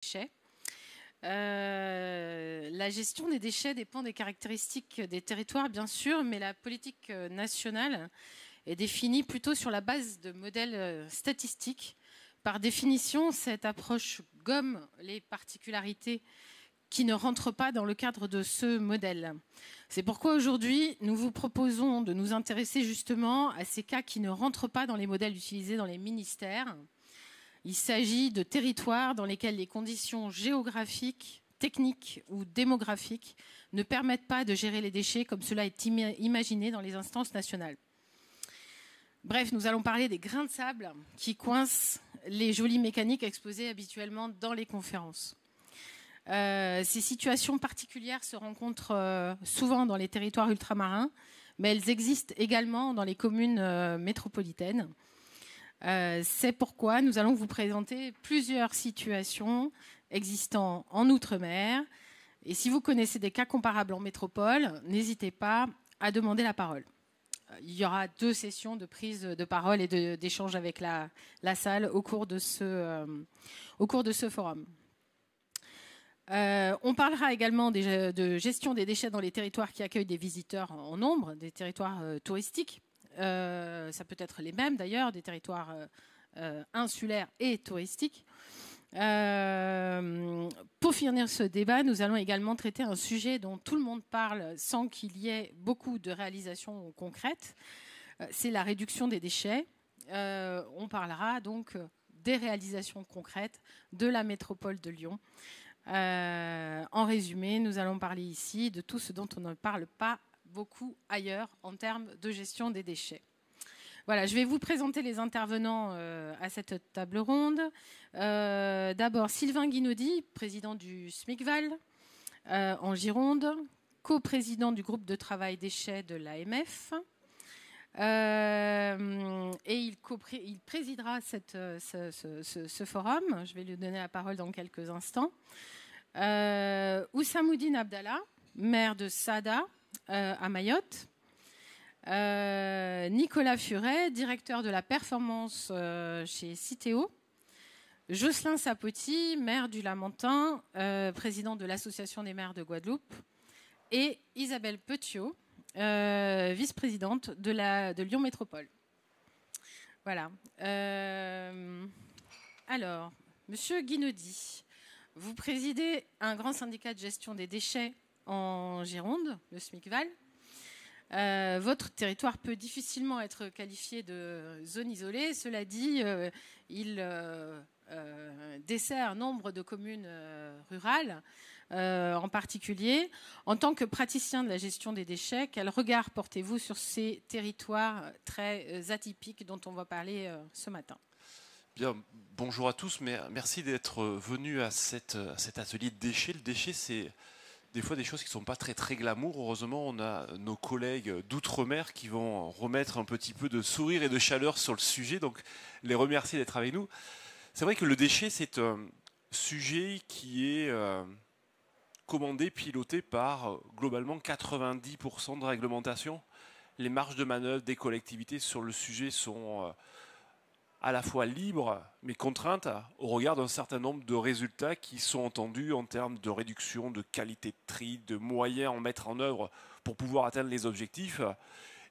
déchets. La gestion des déchets dépend des caractéristiques des territoires, bien sûr, mais la politique nationale est définie plutôt sur la base de modèles statistiques. Par définition, cette approche gomme les particularités qui ne rentrent pas dans le cadre de ce modèle. C'est pourquoi aujourd'hui, nous vous proposons de nous intéresser justement à ces cas qui ne rentrent pas dans les modèles utilisés dans les ministères. Il s'agit de territoires dans lesquels les conditions géographiques, techniques ou démographiques ne permettent pas de gérer les déchets comme cela est imaginé dans les instances nationales. Bref, nous allons parler des grains de sable qui coincent les jolies mécaniques exposées habituellement dans les conférences. Ces situations particulières se rencontrent souvent dans les territoires ultramarins, mais elles existent également dans les communes métropolitaines. C'est pourquoi nous allons vous présenter plusieurs situations existant en Outre-mer. Et si vous connaissez des cas comparables en métropole, n'hésitez pas à demander la parole. Il y aura 2 sessions de prise de parole et d'échange avec la salle au cours de ce forum. On parlera également de gestion des déchets dans les territoires qui accueillent des visiteurs en nombre, des territoires touristiques. Ça peut être les mêmes d'ailleurs, des territoires insulaires et touristiques. Pour finir ce débat, nous allons également traiter un sujet dont tout le monde parle sans qu'il y ait beaucoup de réalisations concrètes. C'est la réduction des déchets. On parlera donc des réalisations concrètes de la métropole de Lyon. En résumé, nous allons parler ici de tout ce dont on ne parle pas beaucoup ailleurs en termes de gestion des déchets. Voilà, je vais vous présenter les intervenants à cette table ronde. D'abord, Sylvain Guinaudy, président du SMICVAL en Gironde, coprésident du groupe de travail déchets de l'AMF. Et il présidera ce forum. Je vais lui donner la parole dans quelques instants. Ousamoudine Abdallah, maire de Sada à Mayotte. Nicolas Furet, directeur de la performance chez Citeo. Jocelyn Sapoti, maire du Lamentin, président de l'Association des maires de Guadeloupe. Et Isabelle Petiot, vice-présidente de Lyon Métropole. Voilà. Alors, Monsieur Guinaudy, vous présidez un grand syndicat de gestion des déchets en Gironde, le SMICVAL. Votre territoire peut difficilement être qualifié de zone isolée. Cela dit, il dessert nombre de communes rurales, en particulier. En tant que praticien de la gestion des déchets, quel regard portez-vous sur ces territoires très atypiques dont on va parler ce matin ? Bien, bonjour à tous, merci d'être venus à cet atelier de déchets. Le déchet, c'est des fois des choses qui ne sont pas très très glamour. Heureusement, on a nos collègues d'outre-mer qui vont remettre un petit peu de sourire et de chaleur sur le sujet, donc les remercier d'être avec nous. C'est vrai que le déchet, c'est un sujet qui est commandé, piloté par globalement 90% de réglementation. Les marges de manœuvre des collectivités sur le sujet sont à la fois libres, mais contraintes au regard d'un certain nombre de résultats qui sont entendus en termes de réduction, de qualité de tri, de moyens à mettre en œuvre pour pouvoir atteindre les objectifs,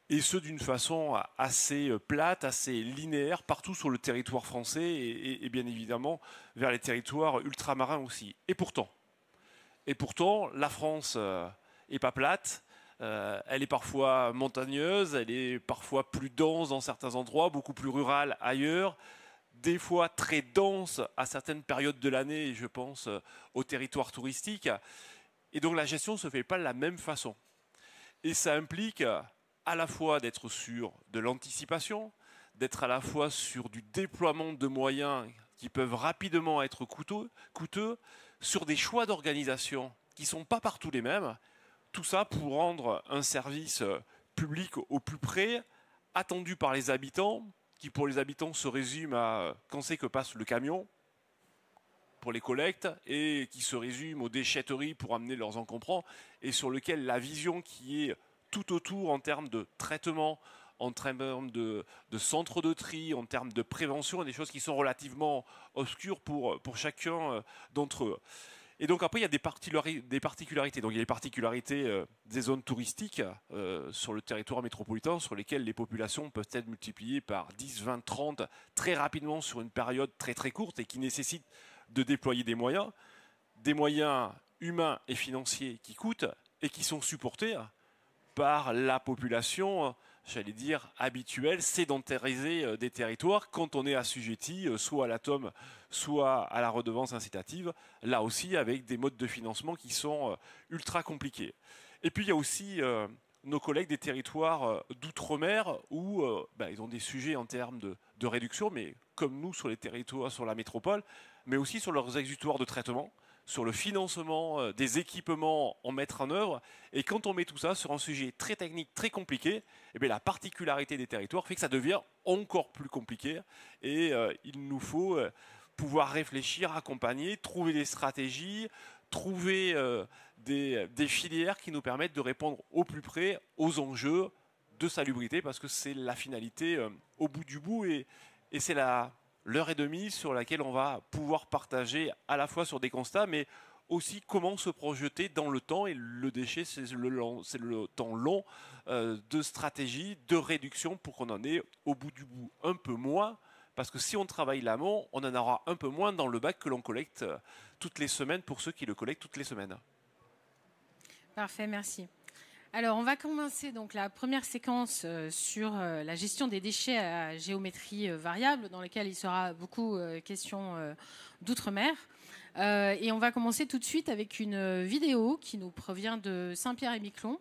et ce d'une façon assez plate, assez linéaire, partout sur le territoire français et bien évidemment vers les territoires ultramarins aussi. Et pourtant, la France n'est pas plate. Elle est parfois montagneuse, elle est parfois plus dense dans certains endroits, beaucoup plus rurale ailleurs, des fois très dense à certaines périodes de l'année, je pense aux territoires touristiques. Et donc la gestion ne se fait pas de la même façon. Et ça implique à la fois d'être sur de l'anticipation, d'être à la fois sur du déploiement de moyens qui peuvent rapidement être coûteux, sur des choix d'organisation qui ne sont pas partout les mêmes. Tout ça pour rendre un service public au plus près, attendu par les habitants, qui pour les habitants se résume à quand c'est que passe le camion pour les collectes, et qui se résume aux déchetteries pour amener leurs encombrants, et sur lequel la vision qui est tout autour en termes de traitement, en termes de centres de tri, en termes de prévention, des choses qui sont relativement obscures pour chacun d'entre eux. Et donc après, il y a des particularités. Donc il y a les particularités des zones touristiques sur le territoire métropolitain, sur lesquelles les populations peuvent être multipliées par 10, 20, 30 très rapidement sur une période très très courte et qui nécessitent de déployer des moyens humains et financiers qui coûtent et qui sont supportés par la population, j'allais dire, habituelle, sédentarisée des territoires quand on est assujetti soit à l'atome, soit à la redevance incitative, là aussi avec des modes de financement qui sont ultra compliqués. Et puis il y a aussi nos collègues des territoires d'outre-mer où ils ont des sujets en termes de réduction, mais comme nous sur les territoires, sur la métropole, mais aussi sur leurs exutoires de traitement, sur le financement des équipements en mettre en œuvre. Et quand on met tout ça sur un sujet très technique, très compliqué, la particularité des territoires fait que ça devient encore plus compliqué. Et il nous faut pouvoir réfléchir, accompagner, trouver des stratégies, trouver des filières qui nous permettent de répondre au plus près aux enjeux de salubrité, parce que c'est la finalité au bout du bout. Et c'est l'heure et demie sur laquelle on va pouvoir partager à la fois sur des constats, mais aussi comment se projeter dans le temps. Et le déchet, c'est le temps long de stratégie, de réduction pour qu'on en ait au bout du bout un peu moins. Parce que si on travaille l'amont, on en aura un peu moins dans le bac que l'on collecte toutes les semaines pour ceux qui le collectent toutes les semaines. Parfait, merci. Alors, on va commencer donc la première séquence sur la gestion des déchets à géométrie variable, dans laquelle il sera beaucoup question d'outre-mer. Et on va commencer tout de suite avec une vidéo qui nous provient de Saint-Pierre-et-Miquelon.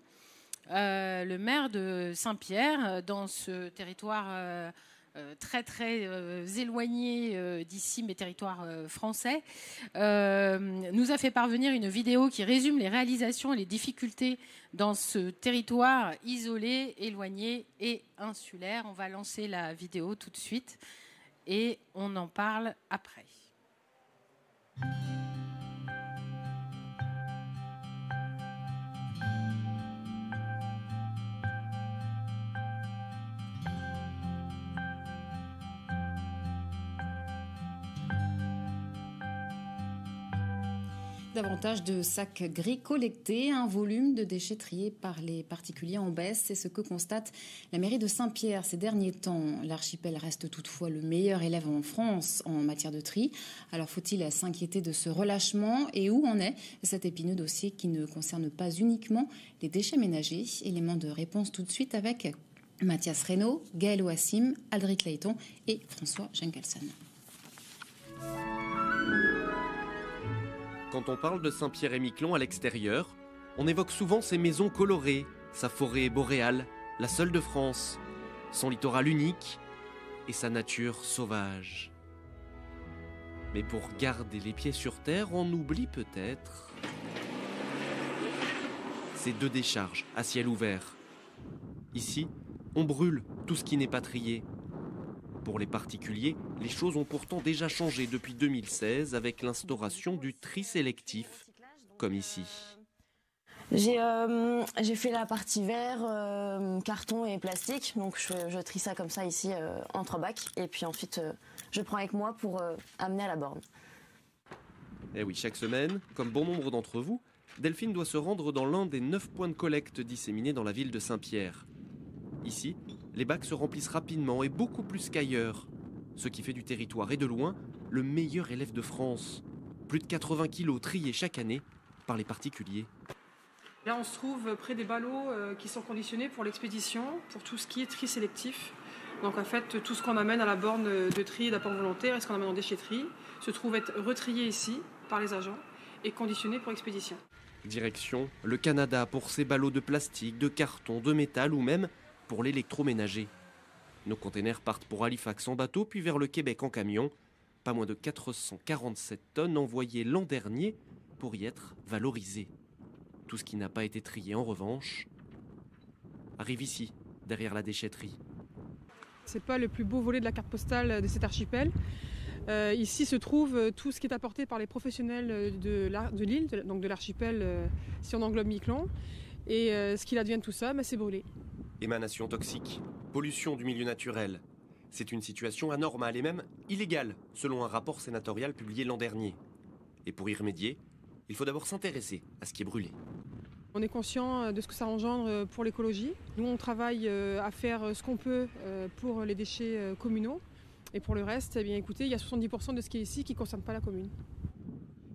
Le maire de Saint-Pierre, dans ce territoire très très éloigné d'ici, mes territoires français, nous a fait parvenir une vidéo qui résume les réalisations et les difficultés dans ce territoire isolé, éloigné et insulaire. On va lancer la vidéo tout de suite et on en parle après. Davantage de sacs gris collectés, un volume de déchets triés par les particuliers en baisse. C'est ce que constate la mairie de Saint-Pierre ces derniers temps. L'archipel reste toutefois le meilleur élève en France en matière de tri. Alors faut-il s'inquiéter de ce relâchement et où en est cet épineux dossier qui ne concerne pas uniquement les déchets ménagers? Élément de réponse tout de suite avec Mathias Reynaud, Gaël Ouassim, Aldric Layton et François Jenkelsen. Quand on parle de Saint-Pierre-et-Miquelon à l'extérieur, on évoque souvent ses maisons colorées, sa forêt boréale, la seule de France, son littoral unique et sa nature sauvage. Mais pour garder les pieds sur terre, on oublie peut-être ces deux décharges à ciel ouvert. Ici, on brûle tout ce qui n'est pas trié. Pour les particuliers, les choses ont pourtant déjà changé depuis 2016 avec l'instauration du tri sélectif, comme ici. J'ai fait la partie verre, carton et plastique, donc je trie ça comme ça ici en 3 bacs et puis ensuite je prends avec moi pour amener à la borne. Eh oui, chaque semaine, comme bon nombre d'entre vous, Delphine doit se rendre dans l'un des 9 points de collecte disséminés dans la ville de Saint-Pierre. Ici, les bacs se remplissent rapidement et beaucoup plus qu'ailleurs, ce qui fait du territoire et de loin le meilleur élève de France. Plus de 80 kilos triés chaque année par les particuliers. Là, on se trouve près des ballots qui sont conditionnés pour l'expédition, pour tout ce qui est tri sélectif. Donc en fait, tout ce qu'on amène à la borne de tri et d'apport volontaire et ce qu'on amène en déchetterie se trouve être retrié ici par les agents et conditionné pour expédition. Direction le Canada pour ces ballots de plastique, de carton, de métal ou même pour l'électroménager. Nos containers partent pour Halifax en bateau puis vers le Québec en camion. Pas moins de 447 tonnes envoyées l'an dernier pour y être valorisées. Tout ce qui n'a pas été trié en revanche arrive ici, derrière la déchetterie. C'est pas le plus beau volet de la carte postale de cet archipel. Ici se trouve tout ce qui est apporté par les professionnels de l'île, donc de l'archipel, si on englobe Miquelon. Et ce qu'il advient de tout ça, c'est brûlé. Émanations toxiques, pollution du milieu naturel. C'est une situation anormale et même illégale, selon un rapport sénatorial publié l'an dernier. Et pour y remédier, il faut d'abord s'intéresser à ce qui est brûlé. On est conscient de ce que ça engendre pour l'écologie. Nous, on travaille à faire ce qu'on peut pour les déchets communaux. Et pour le reste, eh bien, écoutez, il y a 70% de ce qui est ici qui ne concerne pas la commune.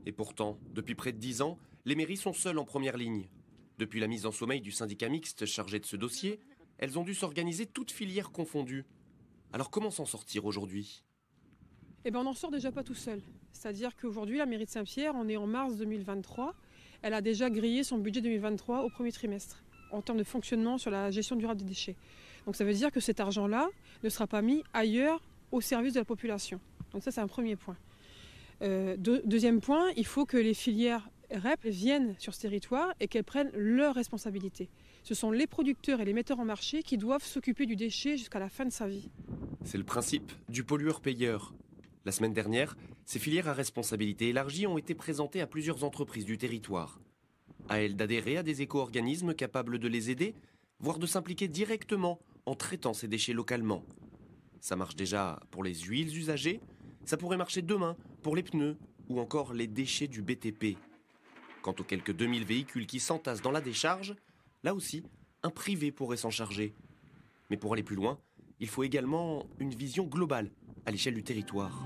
Et pourtant, depuis près de 10 ans, les mairies sont seules en première ligne. Depuis la mise en sommeil du syndicat mixte chargé de ce dossier, elles ont dû s'organiser toutes filières confondues. Alors comment s'en sortir aujourd'hui ? Eh bien, on n'en sort déjà pas tout seul. C'est-à-dire qu'aujourd'hui, la mairie de Saint-Pierre, on est en mars 2023, elle a déjà grillé son budget 2023 au premier trimestre, en termes de fonctionnement sur la gestion durable des déchets. Donc ça veut dire que cet argent-là ne sera pas mis ailleurs au service de la population. Donc ça, c'est un premier point. Deuxième point, il faut que les filières REP viennent sur ce territoire et qu'elles prennent leurs responsabilités. Ce sont les producteurs et les metteurs en marché qui doivent s'occuper du déchet jusqu'à la fin de sa vie. C'est le principe du pollueur-payeur. La semaine dernière, ces filières à responsabilité élargie ont été présentées à plusieurs entreprises du territoire. À elles d'adhérer à des éco-organismes capables de les aider, voire de s'impliquer directement en traitant ces déchets localement. Ça marche déjà pour les huiles usagées, ça pourrait marcher demain pour les pneus ou encore les déchets du BTP. Quant aux quelques 2000 véhicules qui s'entassent dans la décharge, là aussi, un privé pourrait s'en charger. Mais pour aller plus loin, il faut également une vision globale à l'échelle du territoire.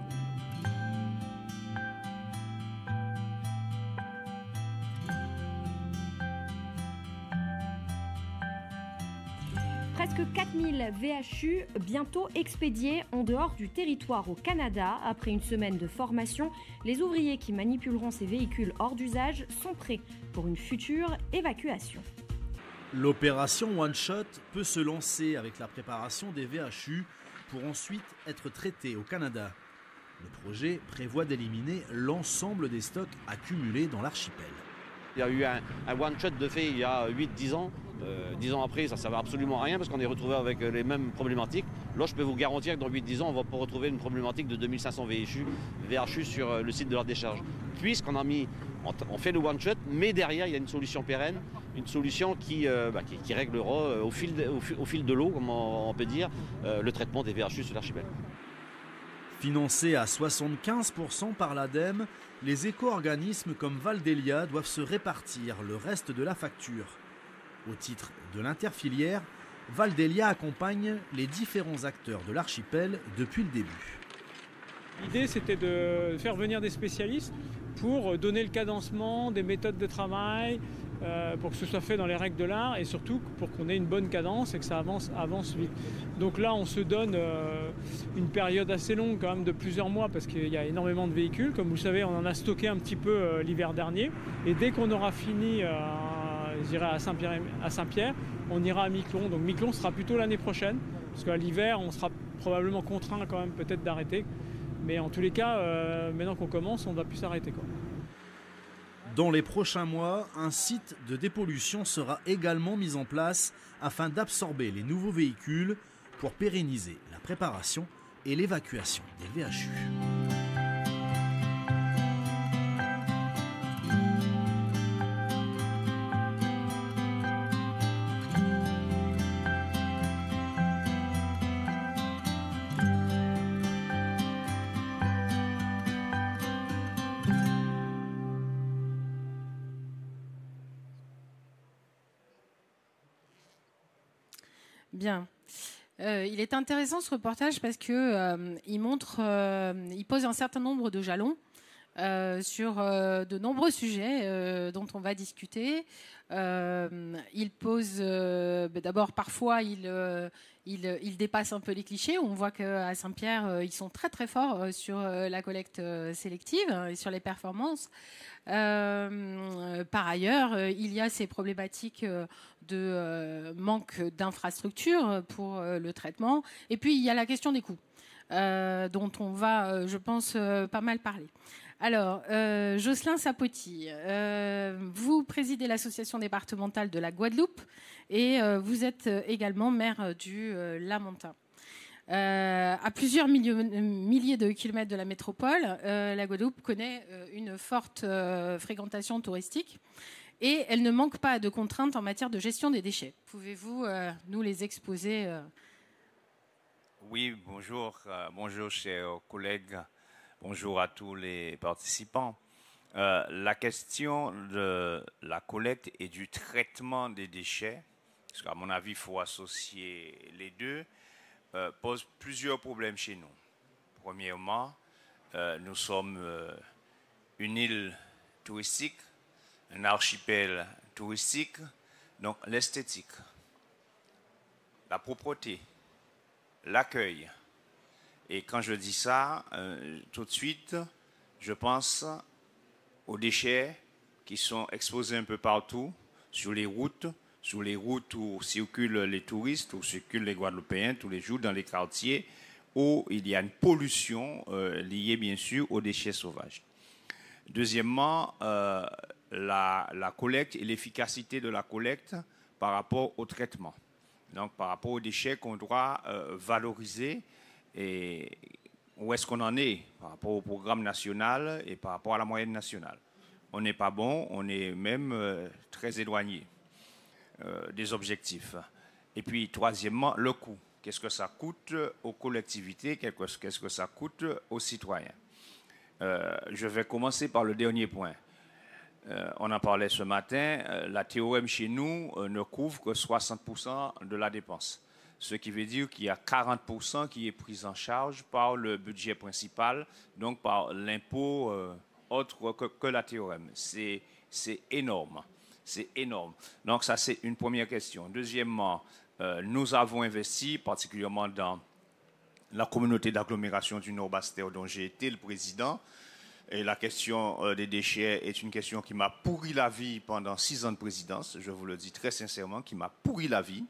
Presque 4000 VHU bientôt expédiés en dehors du territoire au Canada. Après une semaine de formation, les ouvriers qui manipuleront ces véhicules hors d'usage sont prêts pour une future évacuation. L'opération One Shot peut se lancer avec la préparation des VHU pour ensuite être traités au Canada. Le projet prévoit d'éliminer l'ensemble des stocks accumulés dans l'archipel. Il y a eu un one-shot de fait il y a 8-10 ans. 10 ans après, ça ne servait absolument à rien parce qu'on est retrouvé avec les mêmes problématiques. Là, je peux vous garantir que dans 8-10 ans, on va pas retrouver une problématique de 2500 VHU sur le site de la décharge. Puisqu'on on fait le one-shot, mais derrière, il y a une solution pérenne, une solution qui réglera au fil de l'eau, comme on peut dire, le traitement des VHU sur l'archipel. Financés à 75% par l'ADEME, les éco-organismes comme Valdelia doivent se répartir le reste de la facture. Au titre de l'interfilière, Valdelia accompagne les différents acteurs de l'archipel depuis le début. L'idée, c'était de faire venir des spécialistes pour donner le cadencement, des méthodes de travail, pour que ce soit fait dans les règles de l'art et surtout pour qu'on ait une bonne cadence et que ça avance vite. Donc là, on se donne une période assez longue, quand même de plusieurs mois, parce qu'il y a énormément de véhicules. Comme vous le savez, on en a stocké un petit peu l'hiver dernier. Et dès qu'on aura fini, je dirais à Saint-Pierre, on ira à Miquelon. Donc Miquelon sera plutôt l'année prochaine, parce qu'à l'hiver, on sera probablement contraint quand même peut-être d'arrêter. Mais en tous les cas, maintenant qu'on commence, on ne va plus s'arrêter, quoi. Dans les prochains mois, un site de dépollution sera également mis en place afin d'absorber les nouveaux véhicules pour pérenniser la préparation et l'évacuation des VHU. Bien. Il est intéressant ce reportage parce que il pose un certain nombre de jalons sur de nombreux sujets dont on va discuter. Il pose d'abord parfois il dépasse un peu les clichés. On voit qu'à Saint-Pierre ils sont très très forts sur la collecte sélective et sur les performances. Par ailleurs, il y a ces problématiques de manque d'infrastructures pour le traitement. Et puis, il y a la question des coûts, dont on va, je pense, pas mal parler. Alors, Jocelyn Sapoti, vous présidez l'association départementale de la Guadeloupe et vous êtes également maire du Lamentin. À plusieurs milliers de kilomètres de la métropole, la Guadeloupe connaît une forte fréquentation touristique et elle ne manque pas de contraintes en matière de gestion des déchets. Pouvez-vous nous les exposer Oui, bonjour. Bonjour, chers collègues. Bonjour à tous les participants. La question de la collecte et du traitement des déchets, parce qu'à mon avis, il faut associer les deux, pose plusieurs problèmes chez nous. Premièrement, nous sommes une île touristique, un archipel touristique, donc l'esthétique, la propreté, l'accueil. Et quand je dis ça, tout de suite, je pense aux déchets qui sont exposés un peu partout, sur les routes où circulent les touristes, où circulent les Guadeloupéens tous les jours dans les quartiers, où il y a une pollution liée bien sûr aux déchets sauvages. Deuxièmement, la collecte et l'efficacité de la collecte par rapport au traitement. Donc par rapport aux déchets qu'on doit valoriser et où est-ce qu'on en est par rapport au programme national et par rapport à la moyenne nationale. On n'est pas bon, on est même très éloigné des objectifs. Et puis troisièmement, le coût. Qu'est-ce que ça coûte aux collectivités, qu'est-ce que ça coûte aux citoyens. Je vais commencer par le dernier point. On en parlait ce matin, la TOM chez nous ne couvre que 60% de la dépense. Ce qui veut dire qu'il y a 40% qui est pris en charge par le budget principal, donc par l'impôt autre que la TOM. C'est énorme. C'est énorme. Donc ça, c'est une première question. Deuxièmement, nous avons investi, particulièrement dans la communauté d'agglomération du Nord-Bastère dont j'ai été le président. Et la question des déchets est une question qui m'a pourri la vie pendant 6 ans de présidence, je vous le dis très sincèrement, qui m'a pourri la vie.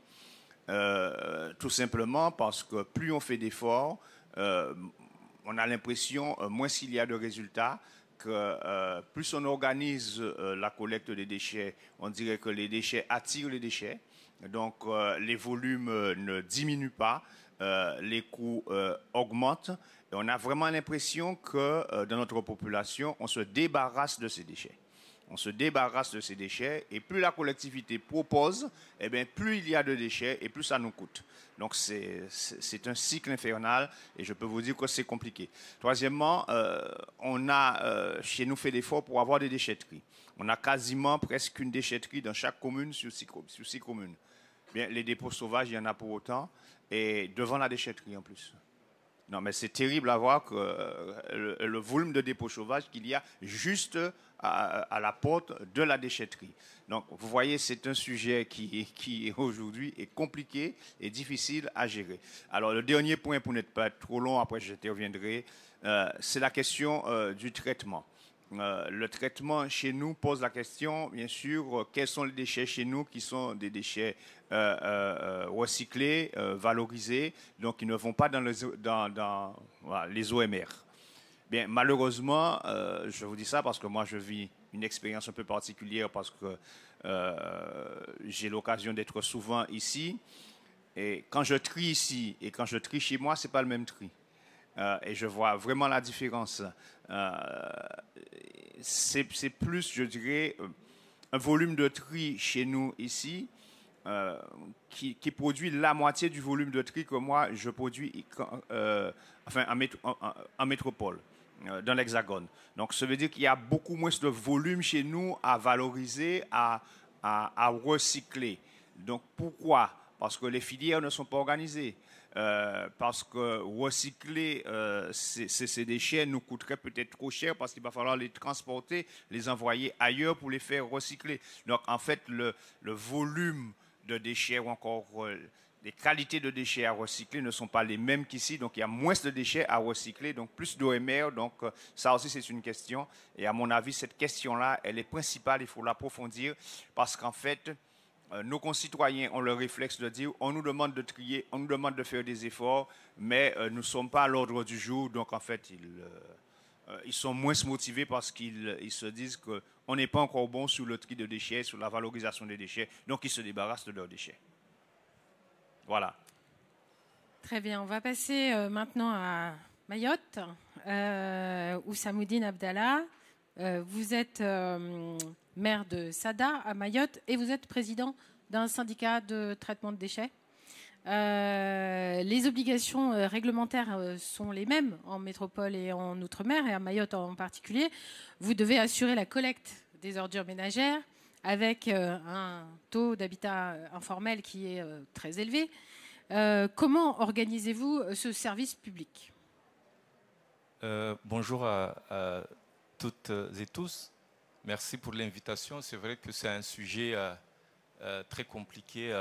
Tout simplement parce que plus on fait d'efforts, on a l'impression, moins s'il y a de résultats, que plus on organise la collecte des déchets, on dirait que les déchets attirent les déchets. Donc les volumes ne diminuent pas, les coûts augmentent. Et on a vraiment l'impression que dans notre population, on se débarrasse de ces déchets. On se débarrasse de ces déchets et plus la collectivité propose, eh bien, plus il y a de déchets et plus ça nous coûte. Donc c'est un cycle infernal et je peux vous dire que c'est compliqué. Troisièmement, on a chez nous fait l'effort pour avoir des déchetteries. On a quasiment presque une déchetterie dans chaque commune sur 6 communes. Bien, les dépôts sauvages, il y en a pour autant et devant la déchetterie en plus. Non, mais c'est terrible à voir que le volume de dépôts sauvages qu'il y a juste à la porte de la déchetterie. Donc, vous voyez, c'est un sujet qui aujourd'hui est compliqué et difficile à gérer. Alors, le dernier point, pour n'être pas trop long, après je te reviendrai, c'est la question du traitement. Le traitement chez nous pose la question, bien sûr, quels sont les déchets chez nous qui sont des déchets recyclés, valorisés, donc qui ne vont pas dans les OMR. Bien, malheureusement, je vous dis ça parce que moi je vis une expérience un peu particulière parce que j'ai l'occasion d'être souvent ici. Et quand je trie ici et quand je trie chez moi, c'est pas le même tri. Et je vois vraiment la différence. C'est plus, je dirais, un volume de tri chez nous ici qui produit la moitié du volume de tri que moi je produis en métropole, dans l'Hexagone. Donc ça veut dire qu'il y a beaucoup moins de volume chez nous à valoriser, à recycler. Donc pourquoi? Parce que les filières ne sont pas organisées. Parce que recycler ces déchets nous coûterait peut-être trop cher parce qu'il va falloir les transporter, les envoyer ailleurs pour les faire recycler. Donc en fait, le volume de déchets ou encore les qualités de déchets à recycler ne sont pas les mêmes qu'ici. Donc il y a moins de déchets à recycler, donc plus d'OMR. Donc ça aussi c'est une question. Et à mon avis, cette question-là, elle est principale, il faut l'approfondir parce qu'en fait, nos concitoyens ont le réflexe de dire on nous demande de trier, on nous demande de faire des efforts, mais nous ne sommes pas à l'ordre du jour. Donc en fait, ils sont moins motivés parce qu'ils se disent qu'on n'est pas encore bon sur le tri de déchets, sur la valorisation des déchets. Donc ils se débarrassent de leurs déchets. Voilà. Très bien, on va passer maintenant à Mayotte, où Samoudine Abdallah. Vous êtes maire de Sada à Mayotte et vous êtes président d'un syndicat de traitement de déchets. Les obligations réglementaires sont les mêmes en métropole et en outre-mer, et à Mayotte en particulier. Vous devez assurer la collecte des ordures ménagères avec un taux d'habitat informel qui est très élevé. Comment organisez-vous ce service public ? Bonjour à toutes et tous. Merci pour l'invitation. C'est vrai que c'est un sujet très compliqué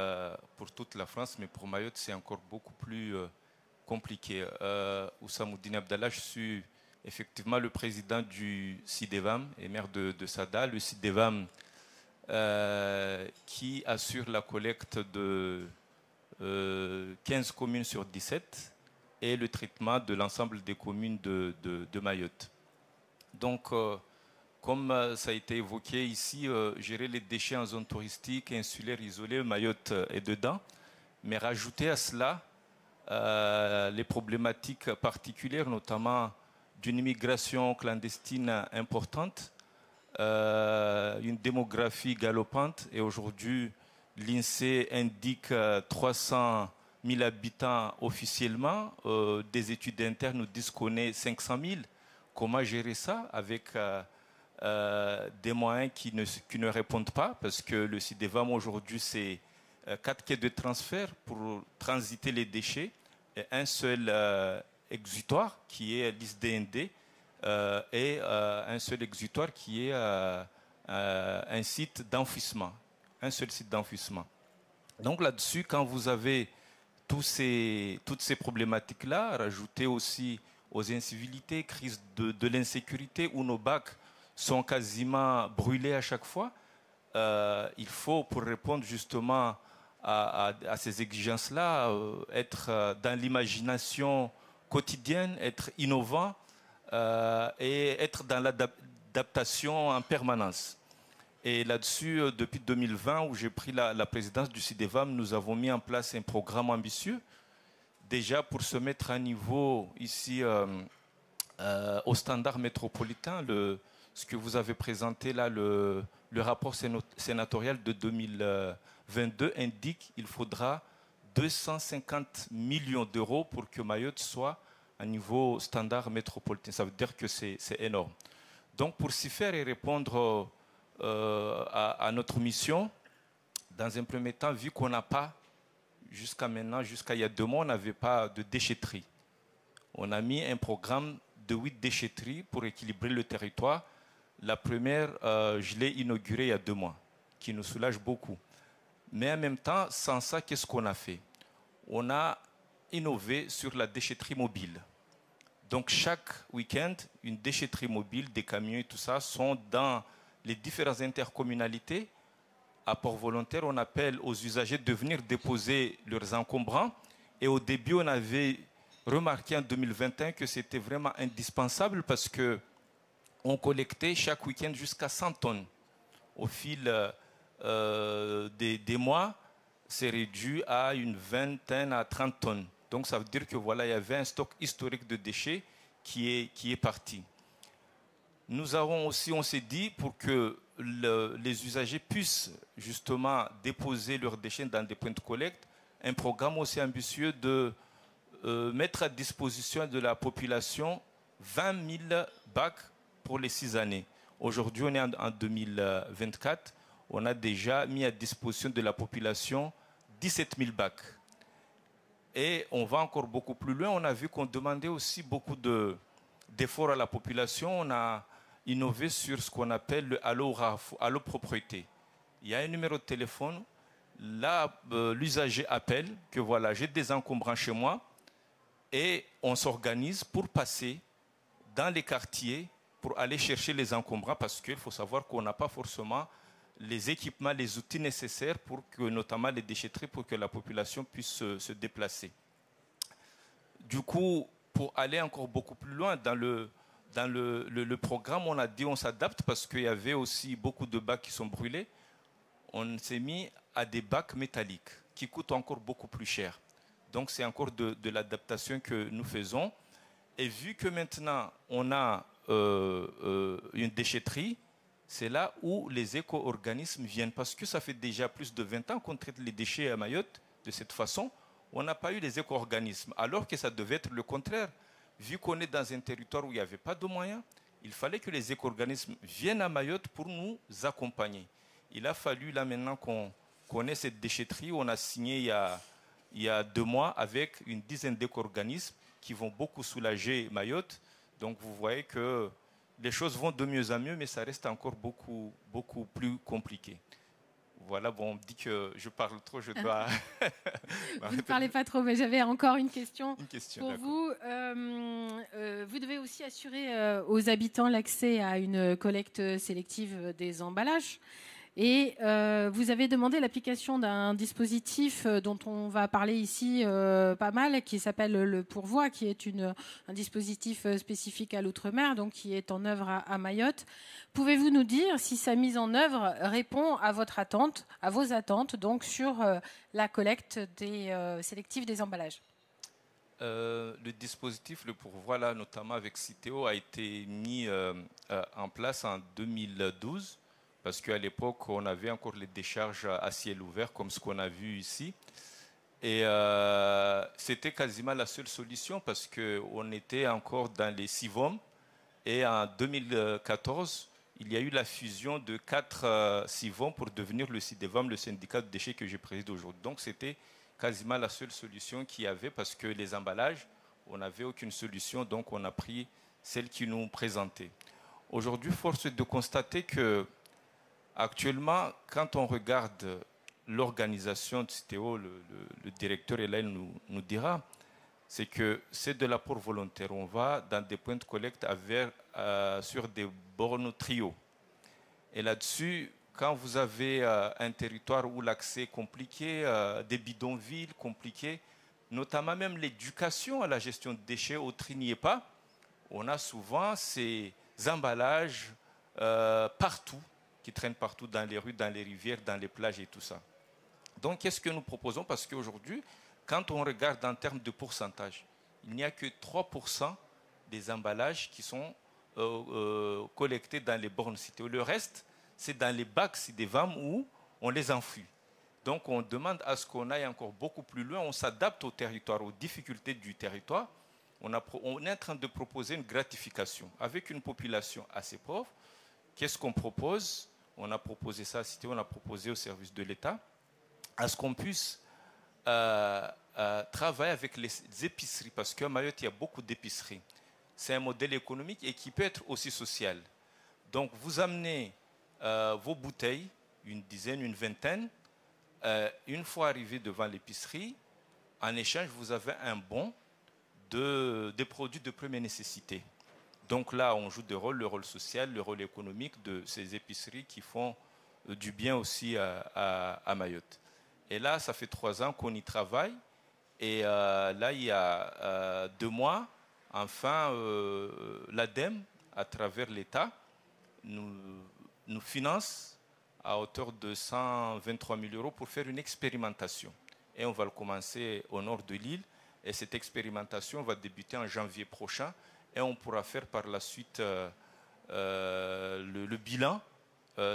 pour toute la France, mais pour Mayotte, c'est encore beaucoup plus compliqué. Ousamoudine Abdallah, je suis effectivement le président du CIDEVAM et maire de Sada. Le CIDEVAM qui assure la collecte de 15 communes sur 17 et le traitement de l'ensemble des communes de Mayotte. Donc, comme ça a été évoqué ici, gérer les déchets en zone touristique, insulaire, isolée, Mayotte est dedans. Mais rajouter à cela les problématiques particulières, notamment d'une immigration clandestine importante, une démographie galopante. Et aujourd'hui, l'INSEE indique 300 000 habitants officiellement. Des études internes nous disent qu'on est 500 000. Comment gérer ça avec des moyens qui ne répondent pas, parce que le CIDEVAM aujourd'hui c'est 4 quais de transfert pour transiter les déchets et un seul exutoire qui est l'ISDND et un seul exutoire qui est un site d'enfouissement, un seul site d'enfouissement. Donc là-dessus, quand vous avez toutes ces problématiques-là, rajoutez aussi aux incivilités, crise de l'insécurité où nos bacs sont quasiment brûlés à chaque fois. Il faut, pour répondre justement à ces exigences-là, être dans l'imagination quotidienne, être innovant et être dans l'adaptation en permanence. Et là-dessus, depuis 2020, où j'ai pris la présidence du CIDEVAM, nous avons mis en place un programme ambitieux, déjà pour se mettre à niveau ici au standard métropolitain. Ce que vous avez présenté là, le rapport sénatorial de 2022 indique qu'il faudra 250 millions d'euros pour que Mayotte soit à niveau standard métropolitain. Ça veut dire que c'est énorme. Donc pour s'y faire et répondre à notre mission, dans un premier temps, vu qu'on n'a pas, jusqu'à maintenant, jusqu'à il y a 2 mois, on n'avait pas de déchetterie. On a mis un programme de 8 déchetteries pour équilibrer le territoire. La première, je l'ai inaugurée il y a 2 mois, qui nous soulage beaucoup. Mais en même temps, sans ça, qu'est-ce qu'on a fait? On a innové sur la déchetterie mobile. Donc chaque week-end, une déchetterie mobile, des camions et tout ça sont dans les différentes intercommunalités. À port volontaire, on appelle aux usagers de venir déposer leurs encombrants. Et au début, on avait remarqué en 2021 que c'était vraiment indispensable parce que on collectait chaque week-end jusqu'à 100 tonnes. Au fil des mois, c'est réduit à une vingtaine à 30 tonnes. Donc ça veut dire que voilà, il y avait un stock historique de déchets qui est parti. Nous avons aussi, on s'est dit, pour que les usagers puissent justement déposer leurs déchets dans des points de collecte, un programme aussi ambitieux de mettre à disposition de la population 20 000 bacs pour les 6 années. Aujourd'hui, on est en 2024. On a déjà mis à disposition de la population 17 000 bacs. Et on va encore beaucoup plus loin. On a vu qu'on demandait aussi beaucoup d'efforts à la population. On a innové sur ce qu'on appelle le allo propriété. Il y a un numéro de téléphone. Là, l'usager appelle que voilà, j'ai des encombrants chez moi. Et on s'organise pour passer dans les quartiers pour aller chercher les encombrants parce qu'il faut savoir qu'on n'a pas forcément les équipements, les outils nécessaires pour que, notamment les déchetteries, pour que la population puisse se déplacer. Du coup, pour aller encore beaucoup plus loin dans le programme, on a dit on s'adapte parce qu'il y avait aussi beaucoup de bacs qui sont brûlés. On s'est mis à des bacs métalliques qui coûtent encore beaucoup plus cher. Donc c'est encore de l'adaptation que nous faisons. Et vu que maintenant on a une déchetterie, c'est là où les éco-organismes viennent. Parce que ça fait déjà plus de 20 ans qu'on traite les déchets à Mayotte de cette façon. on n'a pas eu les éco-organismes, alors que ça devait être le contraire. Vu qu'on est dans un territoire où il n'y avait pas de moyens, il fallait que les éco-organismes viennent à Mayotte pour nous accompagner. Il a fallu là maintenant qu'on ait cette déchetterie. On a signé il y a 2 mois avec une dizaine d'éco-organismes qui vont beaucoup soulager Mayotte. Donc vous voyez que les choses vont de mieux en mieux, mais ça reste encore beaucoup, beaucoup plus compliqué. Voilà, bon, on me dit que je parle trop, je dois... Vous ne parlez pas trop, mais j'avais encore une question pour vous. Vous devez aussi assurer aux habitants l'accès à une collecte sélective des emballages. Et vous avez demandé l'application d'un dispositif dont on va parler ici pas mal, qui s'appelle le Pourvoi, qui est un dispositif spécifique à l'outre-mer, donc qui est en œuvre à Mayotte. Pouvez-vous nous dire si sa mise en œuvre répond à vos attentes, donc sur la collecte sélective des emballages? Le dispositif, le Pourvoi, là, notamment avec Citeo, a été mis en place en 2012. Parce qu'à l'époque, on avait encore les décharges à ciel ouvert, comme ce qu'on a vu ici. Et c'était quasiment la seule solution, parce qu'on était encore dans les SIVOM. Et en 2014, il y a eu la fusion de 4 SIVOM pour devenir le SIDEVAM, le syndicat de déchets que je préside aujourd'hui. Donc c'était quasiment la seule solution qu'il y avait, parce que les emballages, on n'avait aucune solution, donc on a pris celle qui nous présentait. Aujourd'hui, force est de constater que actuellement, quand on regarde l'organisation de Citeo, le directeur et là, il nous dira, c'est que c'est de l'apport volontaire. On va dans des points de collecte sur des bornes trio. Et là-dessus, quand vous avez un territoire où l'accès est compliqué, des bidonvilles compliqués, notamment même l'éducation à la gestion de déchets, au tri n'y est pas, on a souvent ces emballages partout, qui traînent partout dans les rues, dans les rivières, dans les plages et tout ça. Donc, qu'est-ce que nous proposons? Parce qu'aujourd'hui, quand on regarde en termes de pourcentage, il n'y a que 3% des emballages qui sont collectés dans les bornes Citeo. Le reste, c'est dans les bacs SIDEVAM où on les enfuit. Donc, on demande à ce qu'on aille encore beaucoup plus loin. On s'adapte au territoire, aux difficultés du territoire. On est en train de proposer une gratification avec une population assez pauvre. Qu'est-ce qu'on propose? On a proposé ça à Citeo, on a proposé au service de l'État, à ce qu'on puisse travailler avec les épiceries, parce qu'à Mayotte, il y a beaucoup d'épiceries. C'est un modèle économique et qui peut être aussi social. Donc, vous amenez vos bouteilles, une dizaine, une vingtaine, une fois arrivé devant l'épicerie, en échange, vous avez un bon des produits de première nécessité. Donc là, on joue le rôle social, le rôle économique de ces épiceries qui font du bien aussi à Mayotte. Et là, ça fait 3 ans qu'on y travaille. Et là, il y a 2 mois, enfin, l'ADEME, à travers l'État, nous finance à hauteur de 123 000 € pour faire une expérimentation. Et on va le commencer au nord de l'île. Et cette expérimentation va débuter en janvier prochain. Et on pourra faire par la suite le bilan,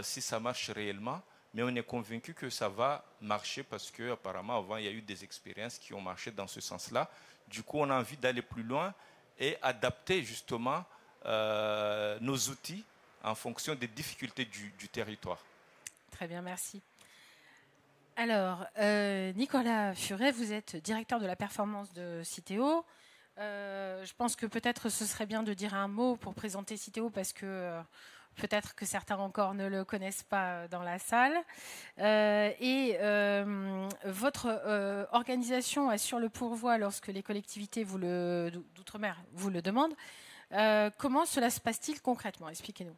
si ça marche réellement. Mais on est convaincu que ça va marcher parce qu'apparemment, avant, il y a eu des expériences qui ont marché dans ce sens-là. Du coup, on a envie d'aller plus loin et adapter justement nos outils en fonction des difficultés du territoire. Très bien, merci. Alors, Nicolas Furet, vous êtes directeur de la performance de Citeo. Je pense que peut-être ce serait bien de dire un mot pour présenter Citeo parce que peut-être que certains encore ne le connaissent pas dans la salle. Votre organisation assure le pourvoi lorsque les collectivités d'outre-mer vous le demandent. Comment cela se passe-t-il concrètement? Expliquez-nous.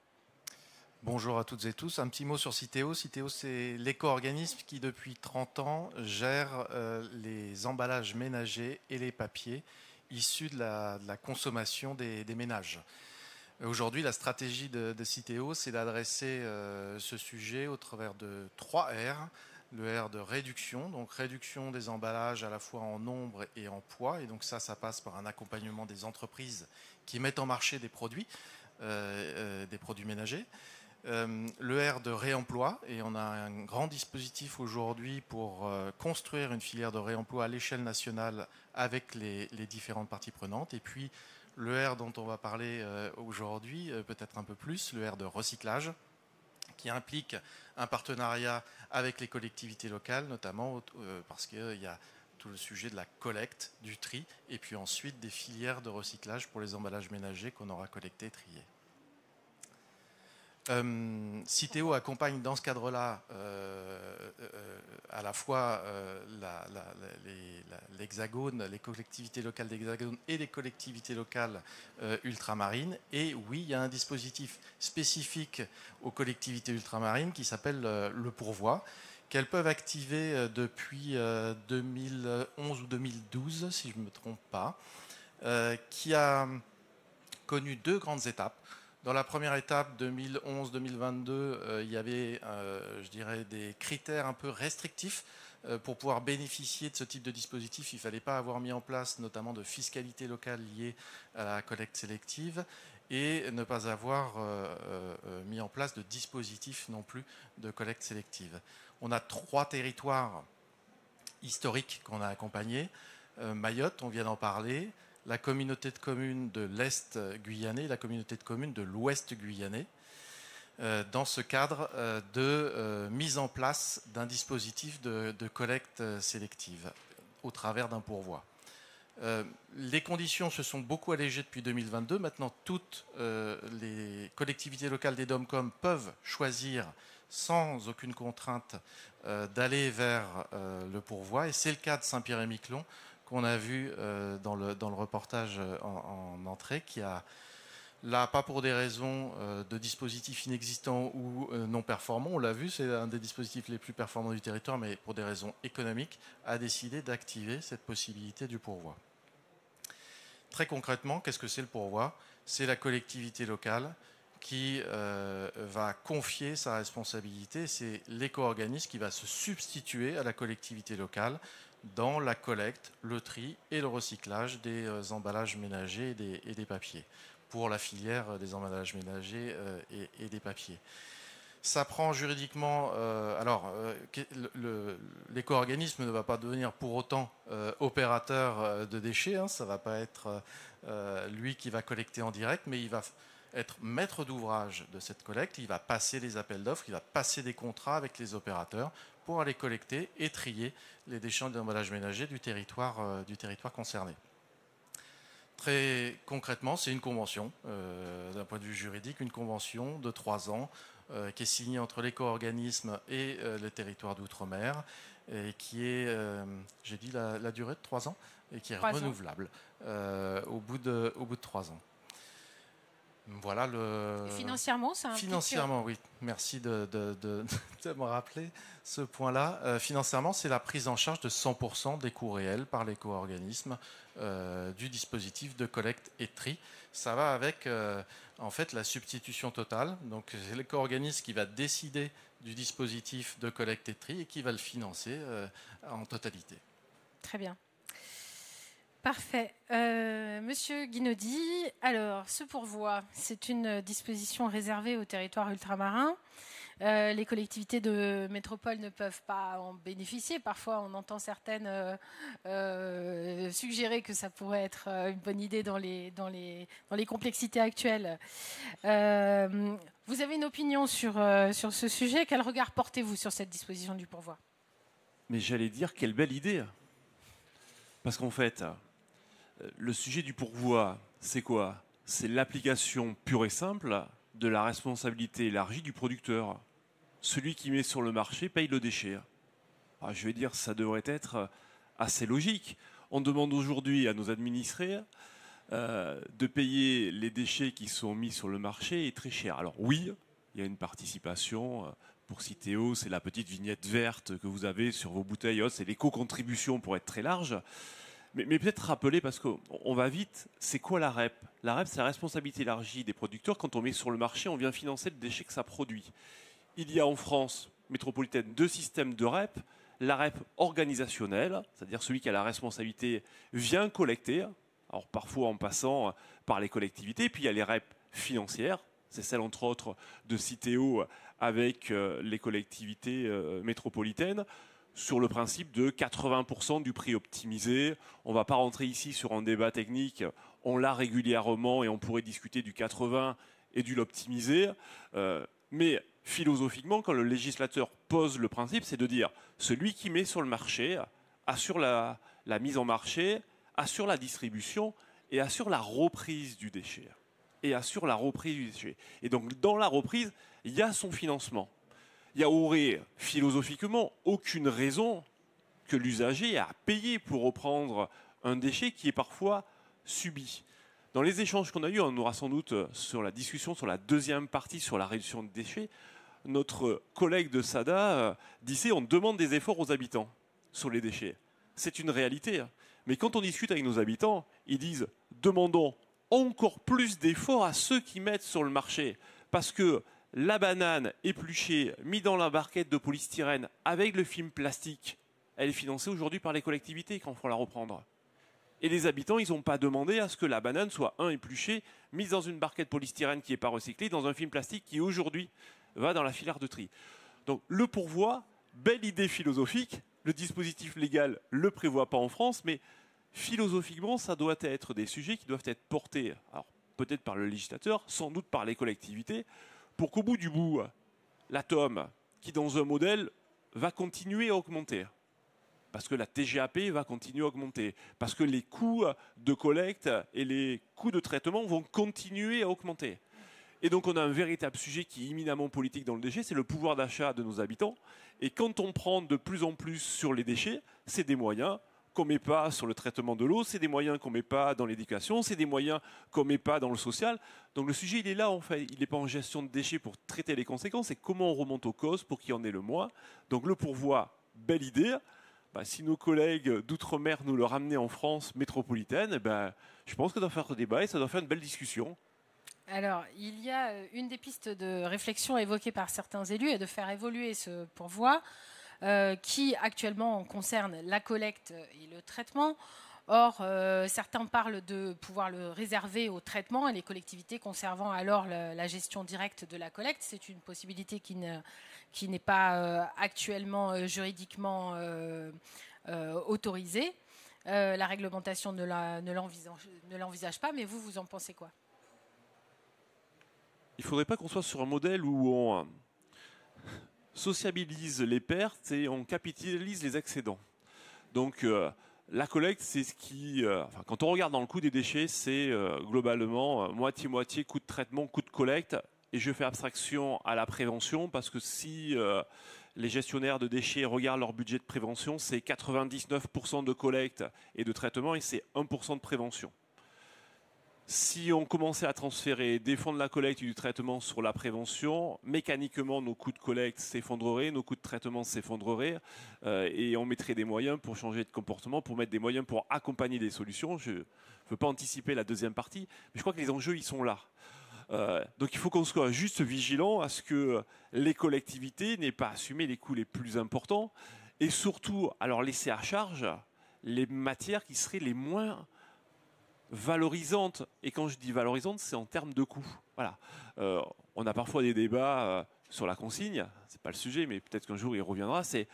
Bonjour à toutes et tous. Un petit mot sur Citeo. Citeo, c'est l'éco-organisme qui, depuis 30 ans, gère les emballages ménagers et les papiers issus de la consommation des ménages. Aujourd'hui, la stratégie de Citeo, c'est d'adresser ce sujet au travers de 3 R. Le R de réduction, donc réduction des emballages à la fois en nombre et en poids. Et donc ça passe par un accompagnement des entreprises qui mettent en marché des produits ménagers. Le R de réemploi et on a un grand dispositif aujourd'hui pour construire une filière de réemploi à l'échelle nationale avec les différentes parties prenantes. Et puis le R dont on va parler aujourd'hui, peut-être un peu plus, le R de recyclage, qui implique un partenariat avec les collectivités locales, notamment parce qu'il y a tout le sujet de la collecte, du tri, et puis ensuite des filières de recyclage pour les emballages ménagers qu'on aura collectés et triés. Citeo accompagne dans ce cadre-là à la fois l'Hexagone, les collectivités locales d'Hexagone et les collectivités locales ultramarines. Et oui, il y a un dispositif spécifique aux collectivités ultramarines qui s'appelle le pourvoi, qu'elles peuvent activer depuis 2011 ou 2012, si je ne me trompe pas, qui a connu 2 grandes étapes. Dans la première étape, 2011-2022, il y avait, je dirais, des critères un peu restrictifs pour pouvoir bénéficier de ce type de dispositif. Il ne fallait pas avoir mis en place notamment de fiscalité locale liée à la collecte sélective et ne pas avoir mis en place de dispositif non plus de collecte sélective. On a 3 territoires historiques qu'on a accompagnés. Mayotte, on vient d'en parler. La communauté de communes de l'Est guyanais, la communauté de communes de l'Ouest guyanais, dans ce cadre de mise en place d'un dispositif de collecte sélective au travers d'un pourvoi. Les conditions se sont beaucoup allégées depuis 2022. Maintenant, toutes les collectivités locales des DOMCOM peuvent choisir sans aucune contrainte d'aller vers le pourvoi. Et c'est le cas de Saint-Pierre-et-Miquelon, qu'on a vu dans le reportage en entrée, qui a, là, pas pour des raisons de dispositifs inexistants ou non performants, on l'a vu, c'est un des dispositifs les plus performants du territoire, mais pour des raisons économiques, a décidé d'activer cette possibilité du pourvoi. Très concrètement, qu'est-ce que c'est le pourvoi? C'est la collectivité locale qui va confier sa responsabilité, c'est l'éco-organisme qui va se substituer à la collectivité locale dans la collecte, le tri et le recyclage des emballages ménagers et des papiers, pour la filière des emballages ménagers et des papiers. Ça prend juridiquement... l'éco-organisme ne va pas devenir pour autant opérateur de déchets, hein, ça ne va pas être lui qui va collecter en direct, mais il va être maître d'ouvrage de cette collecte, il va passer les appels d'offres, il va passer des contrats avec les opérateurs pour aller collecter et trier les déchets d'emballage ménager du territoire concerné. Très concrètement, c'est une convention, d'un point de vue juridique, une convention de 3 ans qui est signée entre l'éco-organisme et le territoire d'outre-mer, et qui est, j'ai dit la durée de 3 ans, et qui est renouvelable au bout de 3 ans. Voilà le... Et financièrement, ça implique... Financièrement, oui. Merci de me rappeler ce point-là. Financièrement, c'est la prise en charge de 100% des coûts réels par l'éco-organisme du dispositif de collecte et de tri. Ça va avec en fait la substitution totale. Donc c'est l'éco-organisme qui va décider du dispositif de collecte et de tri et qui va le financer en totalité. Très bien. Parfait. Monsieur Guinaudy, alors ce pourvoi, c'est une disposition réservée aux territoires ultramarins. Les collectivités de métropole ne peuvent pas en bénéficier. Parfois, on entend certaines suggérer que ça pourrait être une bonne idée dans les complexités actuelles. Vous avez une opinion sur ce sujet. Quel regard portez-vous sur cette disposition du pourvoi? Mais j'allais dire, quelle belle idée! Parce qu'en fait, le sujet du pourvoi, c'est quoi? C'est l'application pure et simple de la responsabilité élargie du producteur. Celui qui met sur le marché paye le déchet. Alors, je vais dire, ça devrait être assez logique. On demande aujourd'hui à nos administrés de payer les déchets qui sont mis sur le marché et très cher. Alors oui, il y a une participation. Pour Citeo, c'est la petite vignette verte que vous avez sur vos bouteilles. C'est l'éco-contribution pour être très large. Mais peut-être rappeler, parce qu'on va vite, c'est quoi la REP? La REP, c'est la responsabilité élargie des producteurs. Quand on met sur le marché, on vient financer le déchet que ça produit. Il y a en France métropolitaine 2 systèmes de REP. La REP organisationnelle, c'est-à-dire celui qui a la responsabilité vient collecter, alors parfois en passant par les collectivités. Puis il y a les REP financières, c'est celle entre autres de Citeo avec les collectivités métropolitaines sur le principe de 80% du prix optimisé. On ne va pas rentrer ici sur un débat technique, on l'a régulièrement et on pourrait discuter du 80 et du l'optimisé. Mais philosophiquement, quand le législateur pose le principe, c'est de dire celui qui met sur le marché assure la mise en marché, assure la distribution et assure la reprise du déchet. Et donc dans la reprise, il y a son financement. Il n'y aurait philosophiquement aucune raison que l'usager a payé pour reprendre un déchet qui est parfois subi. Dans les échanges qu'on a eus, on aura sans doute sur la discussion sur la deuxième partie sur la réduction de déchets, notre collègue de SADA disait on demande des efforts aux habitants sur les déchets. C'est une réalité. Mais quand on discute avec nos habitants, ils disent demandons encore plus d'efforts à ceux qui mettent sur le marché. Parce que la banane épluchée, mise dans la barquette de polystyrène avec le film plastique, elle est financée aujourd'hui par les collectivités quand il faut la reprendre. Et les habitants, ils n'ont pas demandé à ce que la banane soit épluchée, mise dans une barquette polystyrène qui n'est pas recyclée, dans un film plastique qui aujourd'hui va dans la filière de tri. Donc le pourvoi, belle idée philosophique, le dispositif légal ne le prévoit pas en France, mais philosophiquement, ça doit être des sujets qui doivent être portés, alors peut-être par le législateur, sans doute par les collectivités, pour qu'au bout du bout, l'atome, qui dans un modèle va continuer à augmenter, parce que la TGAP va continuer à augmenter, parce que les coûts de collecte et les coûts de traitement vont continuer à augmenter. Et donc on a un véritable sujet qui est éminemment politique dans le déchet, c'est le pouvoir d'achat de nos habitants. Et quand on prend de plus en plus sur les déchets, c'est des moyens qu'on ne met pas sur le traitement de l'eau, c'est des moyens qu'on ne met pas dans l'éducation, c'est des moyens qu'on ne met pas dans le social. Donc le sujet, il est là en fait. Il n'est pas en gestion de déchets pour traiter les conséquences, c'est comment on remonte aux causes pour qu'il y en ait le moins. Donc le pourvoi, belle idée. Si nos collègues d'outre-mer nous le ramenaient en France métropolitaine, je pense que ça doit faire débat et ça doit faire une belle discussion. Alors, il y a une des pistes de réflexion évoquées par certains élus est de faire évoluer ce pourvoi qui actuellement concerne la collecte et le traitement. Or, certains parlent de pouvoir le réserver au traitement et les collectivités conservant alors la gestion directe de la collecte. C'est une possibilité qui n'est pas actuellement juridiquement autorisée. La réglementation ne l'envisage pas, mais vous en pensez quoi ? Il ne faudrait pas qu'on soit sur un modèle où on sociabilise les pertes et on capitalise les excédents. Donc la collecte, c'est ce qui... quand on regarde dans le coût des déchets, c'est globalement moitié-moitié coût de traitement, coût de collecte. Et je fais abstraction à la prévention parce que si les gestionnaires de déchets regardent leur budget de prévention, c'est 99% de collecte et de traitement et c'est 1% de prévention. Si on commençait à transférer des fonds de la collecte et du traitement sur la prévention, mécaniquement nos coûts de collecte s'effondreraient, nos coûts de traitement s'effondreraient et on mettrait des moyens pour changer de comportement, pour mettre des moyens pour accompagner des solutions. Je ne veux pas anticiper la deuxième partie, mais je crois que les enjeux ils sont là. Donc il faut qu'on soit juste vigilant à ce que les collectivités n'aient pas assumé les coûts les plus importants et surtout alors laisser à charge les matières qui seraient les moins valorisantes. Et quand je dis valorisantes, c'est en termes de coûts. Voilà. On a parfois des débats sur la consigne, c'est pas le sujet, mais peut-être qu'un jour il reviendra. C'est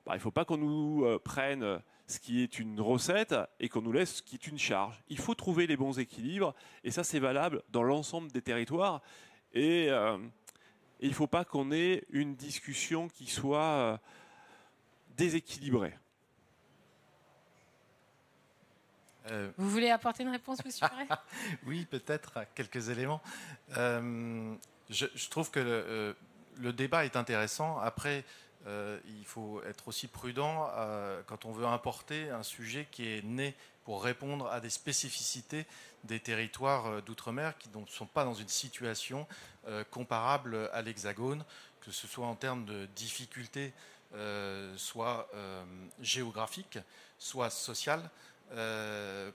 il ne faut pas qu'on nous prenne ce qui est une recette et qu'on nous laisse ce qui est une charge. Il faut trouver les bons équilibres et ça c'est valable dans l'ensemble des territoires. Et il ne faut pas qu'on ait une discussion qui soit déséquilibrée. Vous voulez apporter une réponse, monsieur Perret ? Oui, peut-être, à quelques éléments. Je trouve que le débat est intéressant. Après, il faut être aussi prudent quand on veut importer un sujet qui est né pour répondre à des spécificités des territoires d'outre-mer qui ne sont pas dans une situation comparable à l'Hexagone, que ce soit en termes de difficultés, soit géographiques, soit sociales.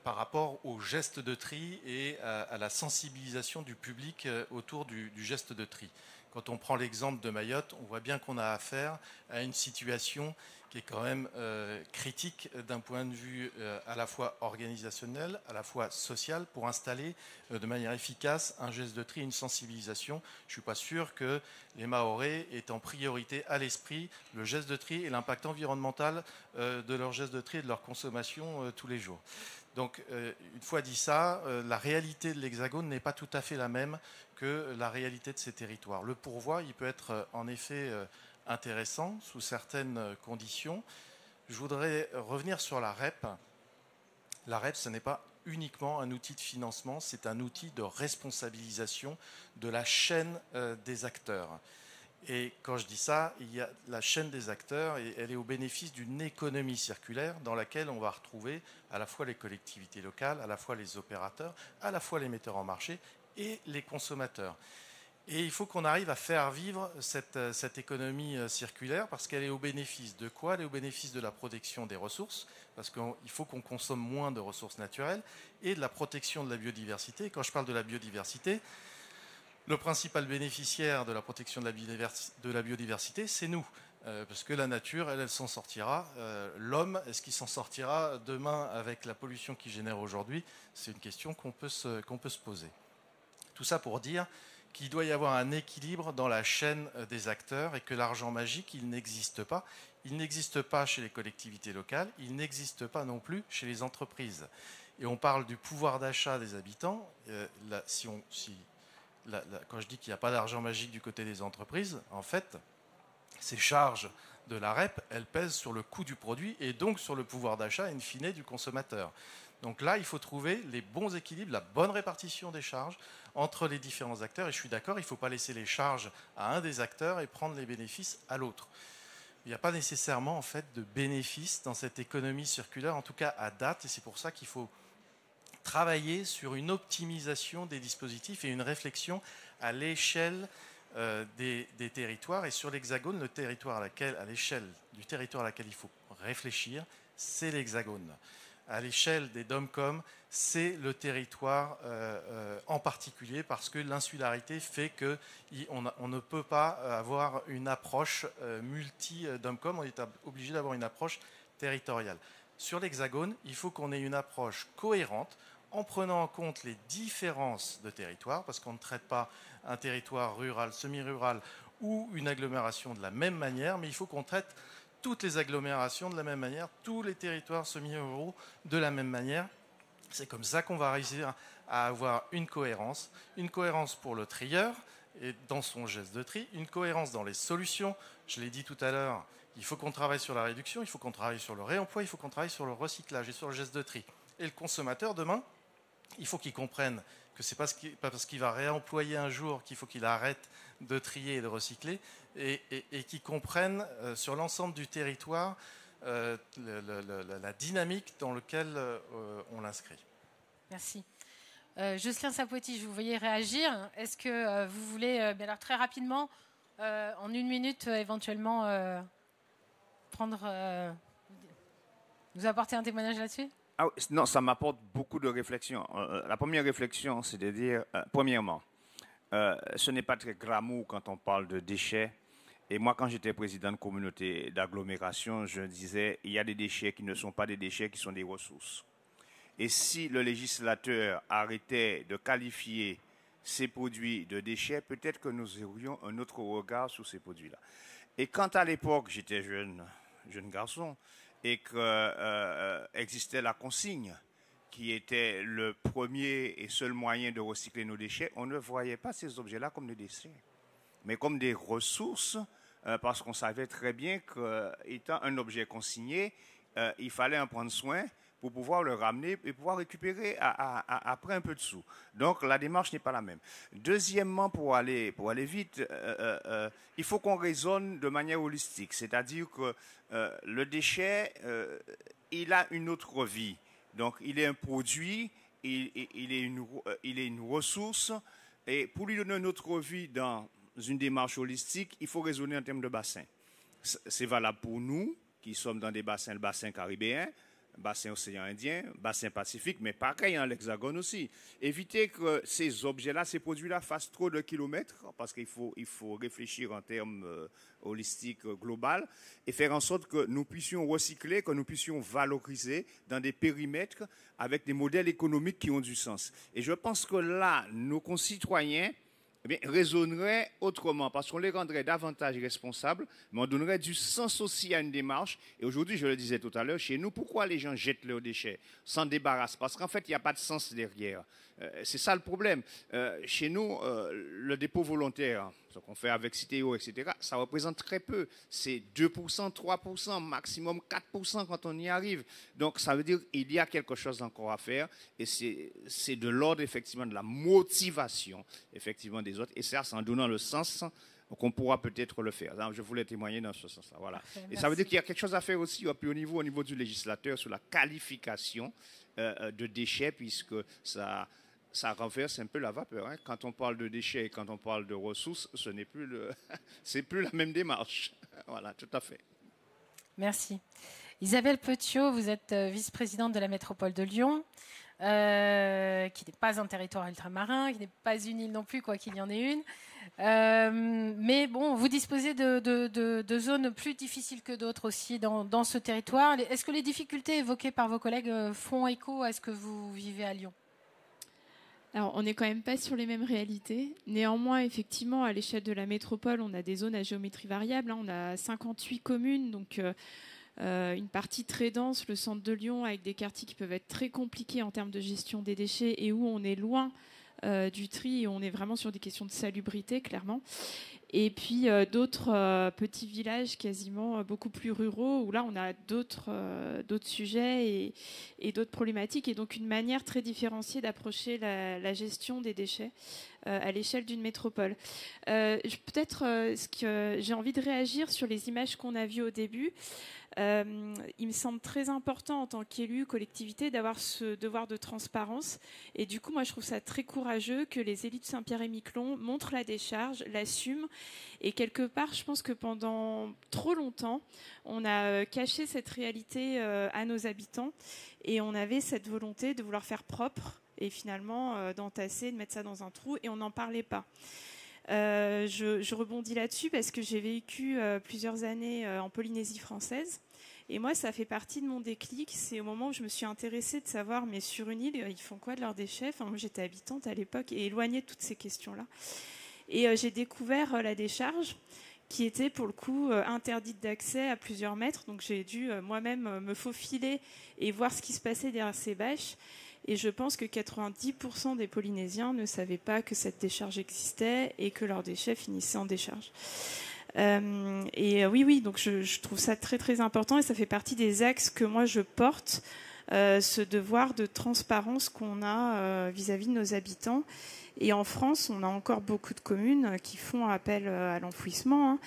Par rapport au geste de tri et à la sensibilisation du public autour du geste de tri. Quand on prend l'exemple de Mayotte, on voit bien qu'on a affaire à une situation qui est quand même critique d'un point de vue à la fois organisationnel, à la fois social, pour installer de manière efficace un geste de tri et une sensibilisation. Je ne suis pas sûr que les Mahorais aient en priorité à l'esprit le geste de tri et l'impact environnemental de leur geste de tri et de leur consommation tous les jours. Donc, une fois dit ça, la réalité de l'Hexagone n'est pas tout à fait la même que la réalité de ces territoires. Le pourvoi, il peut être en effet intéressant sous certaines conditions. Je voudrais revenir sur la REP. La REP, ce n'est pas uniquement un outil de financement, c'est un outil de responsabilisation de la chaîne des acteurs. Et quand je dis ça, il y a la chaîne des acteurs et elle est au bénéfice d'une économie circulaire dans laquelle on va retrouver à la fois les collectivités locales, à la fois les opérateurs, à la fois les metteurs en marché et les consommateurs. Et il faut qu'on arrive à faire vivre cette économie circulaire parce qu'elle est au bénéfice de quoi? Elle est au bénéfice de la protection des ressources, parce qu'il faut qu'on consomme moins de ressources naturelles, et de la protection de la biodiversité. Et quand je parle de la biodiversité, le principal bénéficiaire de la protection de la biodiversité, c'est nous. Parce que la nature, elle s'en sortira. L'homme, est-ce qu'il s'en sortira demain avec la pollution qu'il génère aujourd'hui? C'est une question qu'on peut se poser. Tout ça pour dire qu'il doit y avoir un équilibre dans la chaîne des acteurs et que l'argent magique, il n'existe pas. Il n'existe pas chez les collectivités locales, il n'existe pas non plus chez les entreprises. Et on parle du pouvoir d'achat des habitants. Quand je dis qu'il n'y a pas d'argent magique du côté des entreprises, en fait, ces charges de la REP, elles pèsent sur le coût du produit et donc sur le pouvoir d'achat in fine du consommateur. Donc là, il faut trouver les bons équilibres, la bonne répartition des charges entre les différents acteurs. Et je suis d'accord, il ne faut pas laisser les charges à un des acteurs et prendre les bénéfices à l'autre. Il n'y a pas nécessairement en fait, de bénéfices dans cette économie circulaire, en tout cas à date, et c'est pour ça qu'il faut travailler sur une optimisation des dispositifs et une réflexion à l'échelle des territoires. Et sur l'Hexagone, le territoire à l'échelle du territoire à laquelle il faut réfléchir, c'est l'Hexagone. À l'échelle des DOMCOM, c'est le territoire en particulier parce que l'insularité fait qu'on ne peut pas avoir une approche multi-DOMCOM, on est obligé d'avoir une approche territoriale. Sur l'Hexagone, il faut qu'on ait une approche cohérente en prenant en compte les différences de territoire, parce qu'on ne traite pas un territoire rural, semi-rural ou une agglomération de la même manière, mais il faut qu'on traite toutes les agglomérations de la même manière, tous les territoires semi-ruraux de la même manière. C'est comme ça qu'on va réussir à avoir une cohérence pour le trieur et dans son geste de tri, une cohérence dans les solutions. Je l'ai dit tout à l'heure, il faut qu'on travaille sur la réduction, il faut qu'on travaille sur le réemploi, il faut qu'on travaille sur le recyclage et sur le geste de tri. Et le consommateur, demain, il faut qu'il comprenne que ce n'est pas parce qu'il va réemployer un jour qu'il faut qu'il arrête de trier et de recycler, et qu'il comprenne sur l'ensemble du territoire la dynamique dans laquelle on l'inscrit. Merci. Jocelyn Sapoetti, je vous voyais réagir. Est-ce que vous voulez, alors très rapidement, en une minute, éventuellement, vous apporter un témoignage là-dessus? Non, ça m'apporte beaucoup de réflexions. La première réflexion, c'est de dire, premièrement, ce n'est pas très glamour quand on parle de déchets. Et moi, quand j'étais président de communauté d'agglomération, je disais, il y a des déchets qui ne sont pas des déchets, qui sont des ressources. Et si le législateur arrêtait de qualifier ces produits de déchets, peut-être que nous aurions un autre regard sur ces produits-là. Et quand à l'époque, j'étais jeune garçon, et qu'existait la consigne, qui était le premier et seul moyen de recycler nos déchets, on ne voyait pas ces objets-là comme des déchets, mais comme des ressources, parce qu'on savait très bien qu'étant un objet consigné, il fallait en prendre soin pour pouvoir le ramener et pouvoir récupérer après un peu de sous. Donc la démarche n'est pas la même. Deuxièmement, pour aller vite, il faut qu'on raisonne de manière holistique, c'est-à-dire que le déchet, il a une autre vie. Donc il est un produit, il est une ressource, et pour lui donner une autre vie dans une démarche holistique, il faut raisonner en termes de bassin. C'est valable pour nous, qui sommes dans des bassins, le bassin caribéen, bassin océan Indien, bassin Pacifique, mais pareil dans l'Hexagone aussi. Éviter que ces objets-là, ces produits-là fassent trop de kilomètres, parce qu'il faut réfléchir en termes holistiques global, et faire en sorte que nous puissions recycler, que nous puissions valoriser dans des périmètres avec des modèles économiques qui ont du sens. Et je pense que là, nos concitoyens raisonneraient autrement, parce qu'on les rendrait davantage responsables, mais on donnerait du sens aussi à une démarche. Et aujourd'hui, je le disais tout à l'heure, chez nous, pourquoi les gens jettent leurs déchets, s'en débarrassent? Parce qu'en fait, il n'y a pas de sens derrière. C'est ça le problème. Chez nous, le dépôt volontaire, ce qu'on fait avec Citeo, etc., ça représente très peu. C'est 2%, 3%, maximum 4% quand on y arrive. Donc, ça veut dire qu'il y a quelque chose encore à faire. Et c'est de l'ordre, effectivement, de la motivation, effectivement, des autres. Et ça, c'est en donnant le sens qu'on pourra peut-être le faire. Donc, je voulais témoigner dans ce sens-là. Voilà. Et ça veut dire qu'il y a quelque chose à faire aussi au niveau du législateur, sur la qualification de déchets, puisque ça renverse un peu la vapeur. Hein. Quand on parle de déchets et quand on parle de ressources, ce n'est plus c'est plus la même démarche. Voilà, tout à fait. Merci. Isabelle Petiot, vous êtes vice-présidente de la métropole de Lyon, qui n'est pas un territoire ultramarin, qui n'est pas une île non plus, quoi qu'il y en ait une. Mais bon, vous disposez de zones plus difficiles que d'autres aussi dans ce territoire. Est-ce que les difficultés évoquées par vos collègues font écho à ce que vous vivez à Lyon ? Alors, on n'est quand même pas sur les mêmes réalités. Néanmoins, effectivement, à l'échelle de la métropole, on a des zones à géométrie variable. On a 58 communes, donc une partie très dense, le centre de Lyon, avec des quartiers qui peuvent être très compliqués en termes de gestion des déchets et où on est loin du tri et on est vraiment sur des questions de salubrité, clairement. Et puis d'autres petits villages quasiment beaucoup plus ruraux où là on a d'autres sujets et d'autres problématiques et donc une manière très différenciée d'approcher la gestion des déchets à l'échelle d'une métropole. Peut-être ce que j'ai envie de réagir sur les images qu'on a vues au début. Il me semble très important en tant qu'élu, collectivité, d'avoir ce devoir de transparence. Et du coup, moi, je trouve ça très courageux que les élus de Saint-Pierre-et-Miquelon montrent la décharge, l'assument. Et quelque part, je pense que pendant trop longtemps, on a caché cette réalité à nos habitants. Et on avait cette volonté de vouloir faire propre et finalement d'entasser, de mettre ça dans un trou. Et on n'en parlait pas. Je rebondis là-dessus parce que j'ai vécu plusieurs années en Polynésie française. Et moi, ça fait partie de mon déclic. C'est au moment où je me suis intéressée de savoir, mais sur une île, ils font quoi de leurs déchets ? Enfin, moi, j'étais habitante à l'époque et éloignée de toutes ces questions-là. Et j'ai découvert la décharge qui était, pour le coup, interdite d'accès à plusieurs mètres. Donc, j'ai dû moi-même me faufiler et voir ce qui se passait derrière ces bâches. Et je pense que 90% des Polynésiens ne savaient pas que cette décharge existait et que leurs déchets finissaient en décharge. Oui, donc je trouve ça très très important et ça fait partie des axes que moi je porte, ce devoir de transparence qu'on a vis-à-vis de nos habitants. Et en France, on a encore beaucoup de communes qui font appel à l'enfouissement.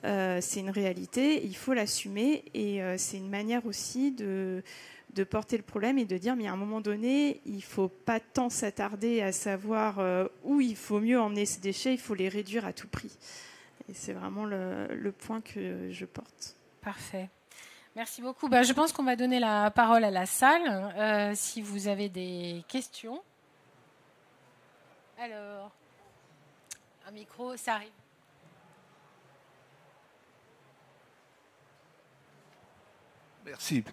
C'est une réalité, il faut l'assumer et c'est une manière aussi de porter le problème et de dire mais à un moment donné, il ne faut pas tant s'attarder à savoir où il faut mieux emmener ces déchets, il faut les réduire à tout prix. Et c'est vraiment le point que je porte. Parfait. Merci beaucoup. Je pense qu'on va donner la parole à la salle si vous avez des questions. Alors, un micro, ça arrive. Merci.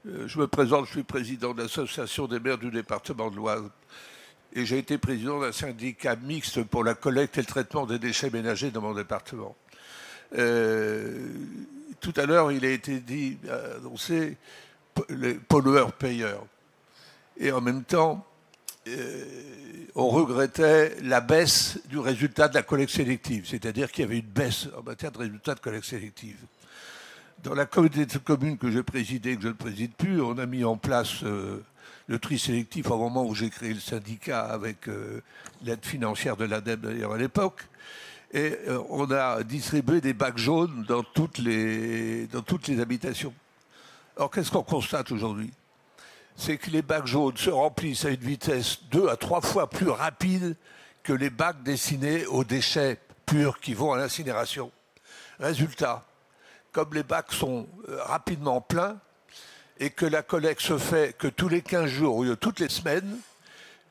Je me présente, je suis président de l'Association des maires du département de l'Oise. Et j'ai été président d'un syndicat mixte pour la collecte et le traitement des déchets ménagers dans mon département. Tout à l'heure, il a été dit, annoncé, les pollueurs-payeurs. Et en même temps, on regrettait la baisse du résultat de la collecte sélective. C'est-à-dire qu'il y avait une baisse en matière de résultats de collecte sélective. Dans la communauté de communes que j'ai présidée, que je ne préside plus, on a mis en place le tri sélectif au moment où j'ai créé le syndicat avec l'aide financière de l'ADEME d'ailleurs à l'époque. Et on a distribué des bacs jaunes dans toutes les habitations. Alors qu'est-ce qu'on constate aujourd'hui ? C'est que les bacs jaunes se remplissent à une vitesse 2 à 3 fois plus rapide que les bacs destinés aux déchets purs qui vont à l'incinération. Résultat, comme les bacs sont rapidement pleins, et que la collecte se fait que tous les 15 jours ou toutes les semaines,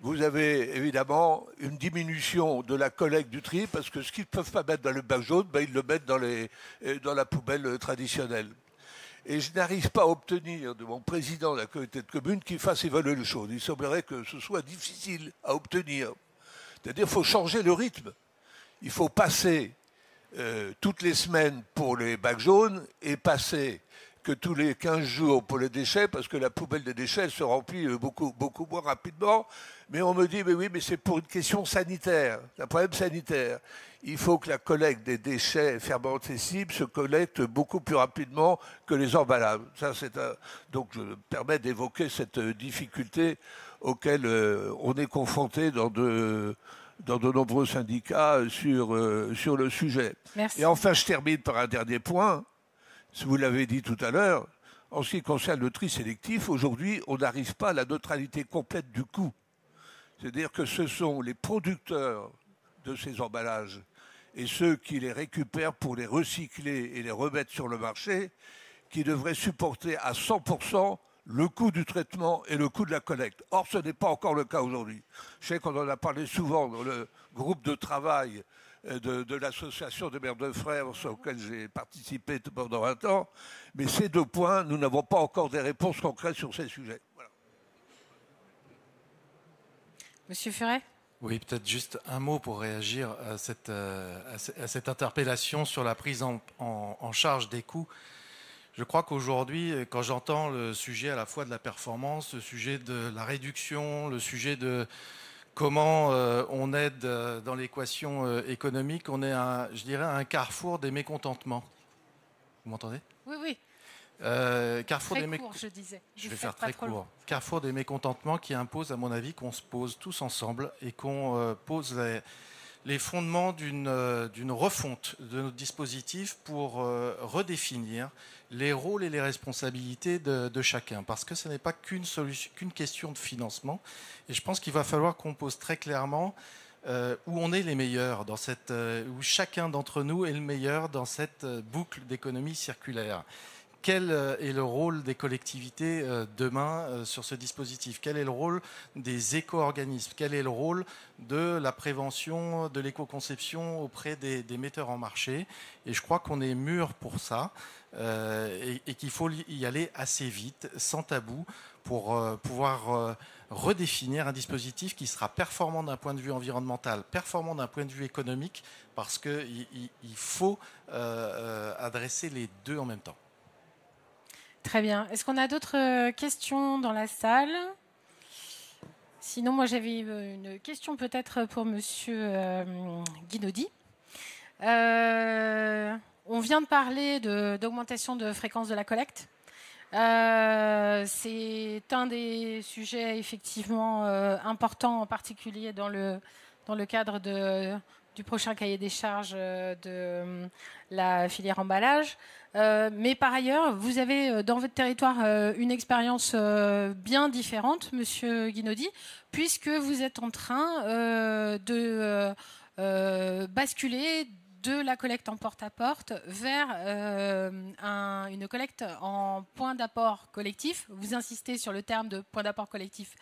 vous avez évidemment une diminution de la collecte du tri, parce que ce qu'ils ne peuvent pas mettre dans le bac jaune, ben, ils le mettent dans la poubelle traditionnelle. Et je n'arrive pas à obtenir de mon président de la communauté de communes qu'il fasse évaluer les choses. Il semblerait que ce soit difficile à obtenir. C'est-à-dire qu'il faut changer le rythme. Il faut passer toutes les semaines pour les bacs jaunes et passer que tous les 15 jours pour les déchets, parce que la poubelle des déchets elle se remplit beaucoup moins rapidement. Mais on me dit, mais oui, mais c'est pour une question sanitaire, c'est un problème sanitaire. Il faut que la collecte des déchets fermentescibles se collecte beaucoup plus rapidement que les emballages. Ça, donc je me permets d'évoquer cette difficulté auquel on est confronté dans de nombreux syndicats sur le sujet. Merci. Et enfin, je termine par un dernier point. Vous l'avez dit tout à l'heure, en ce qui concerne le tri sélectif, aujourd'hui, on n'arrive pas à la neutralité complète du coût. C'est-à-dire que ce sont les producteurs de ces emballages et ceux qui les récupèrent pour les recycler et les remettre sur le marché qui devraient supporter à 100% le coût du traitement et le coût de la collecte. Or, ce n'est pas encore le cas aujourd'hui. Je sais qu'on en a parlé souvent dans le groupe de travail de l'association des mères de frères auquel j'ai participé pendant 20 ans. Mais ces deux points, nous n'avons pas encore des réponses concrètes sur ces sujets. Voilà. Monsieur Furet ? Oui, peut-être juste un mot pour réagir à cette interpellation sur la prise en charge des coûts. Je crois qu'aujourd'hui, quand j'entends le sujet à la fois de la performance, le sujet de la réduction, le sujet de comment on aide dans l'équation économique, on est, je dirais, à un carrefour des mécontentements. Vous m'entendez ? Oui, oui. Carrefour très des court, je disais. Je vais faire très court. Carrefour des mécontentements qui impose, à mon avis, qu'on se pose tous ensemble et qu'on pose les fondements d'une refonte de notre dispositif pour redéfinir les rôles et les responsabilités de chacun. Parce que ce n'est pas qu'une question de financement. Et je pense qu'il va falloir qu'on pose très clairement où on est les meilleurs, où chacun d'entre nous est le meilleur dans cette boucle d'économie circulaire. Quel est le rôle des collectivités demain sur ce dispositif ? Quel est le rôle des éco-organismes ? Quel est le rôle de la prévention, de l'éco-conception auprès des metteurs en marché ? Et je crois qu'on est mûr pour ça et qu'il faut y aller assez vite, sans tabou, pour pouvoir redéfinir un dispositif qui sera performant d'un point de vue environnemental, performant d'un point de vue économique, parce qu'il faut adresser les deux en même temps. Très bien. Est-ce qu'on a d'autres questions dans la salle ? Sinon, moi, j'avais une question peut-être pour Monsieur Guinaudy. On vient de parler d'augmentation de fréquence de la collecte. C'est un des sujets effectivement importants, en particulier dans le cadre du prochain cahier des charges de la filière emballage. Mais par ailleurs, vous avez dans votre territoire une expérience bien différente, Monsieur Guinaudy, puisque vous êtes en train de basculer de la collecte en porte-à-porte vers une collecte en point d'apport collectif. Vous insistez sur le terme de point d'apport collectif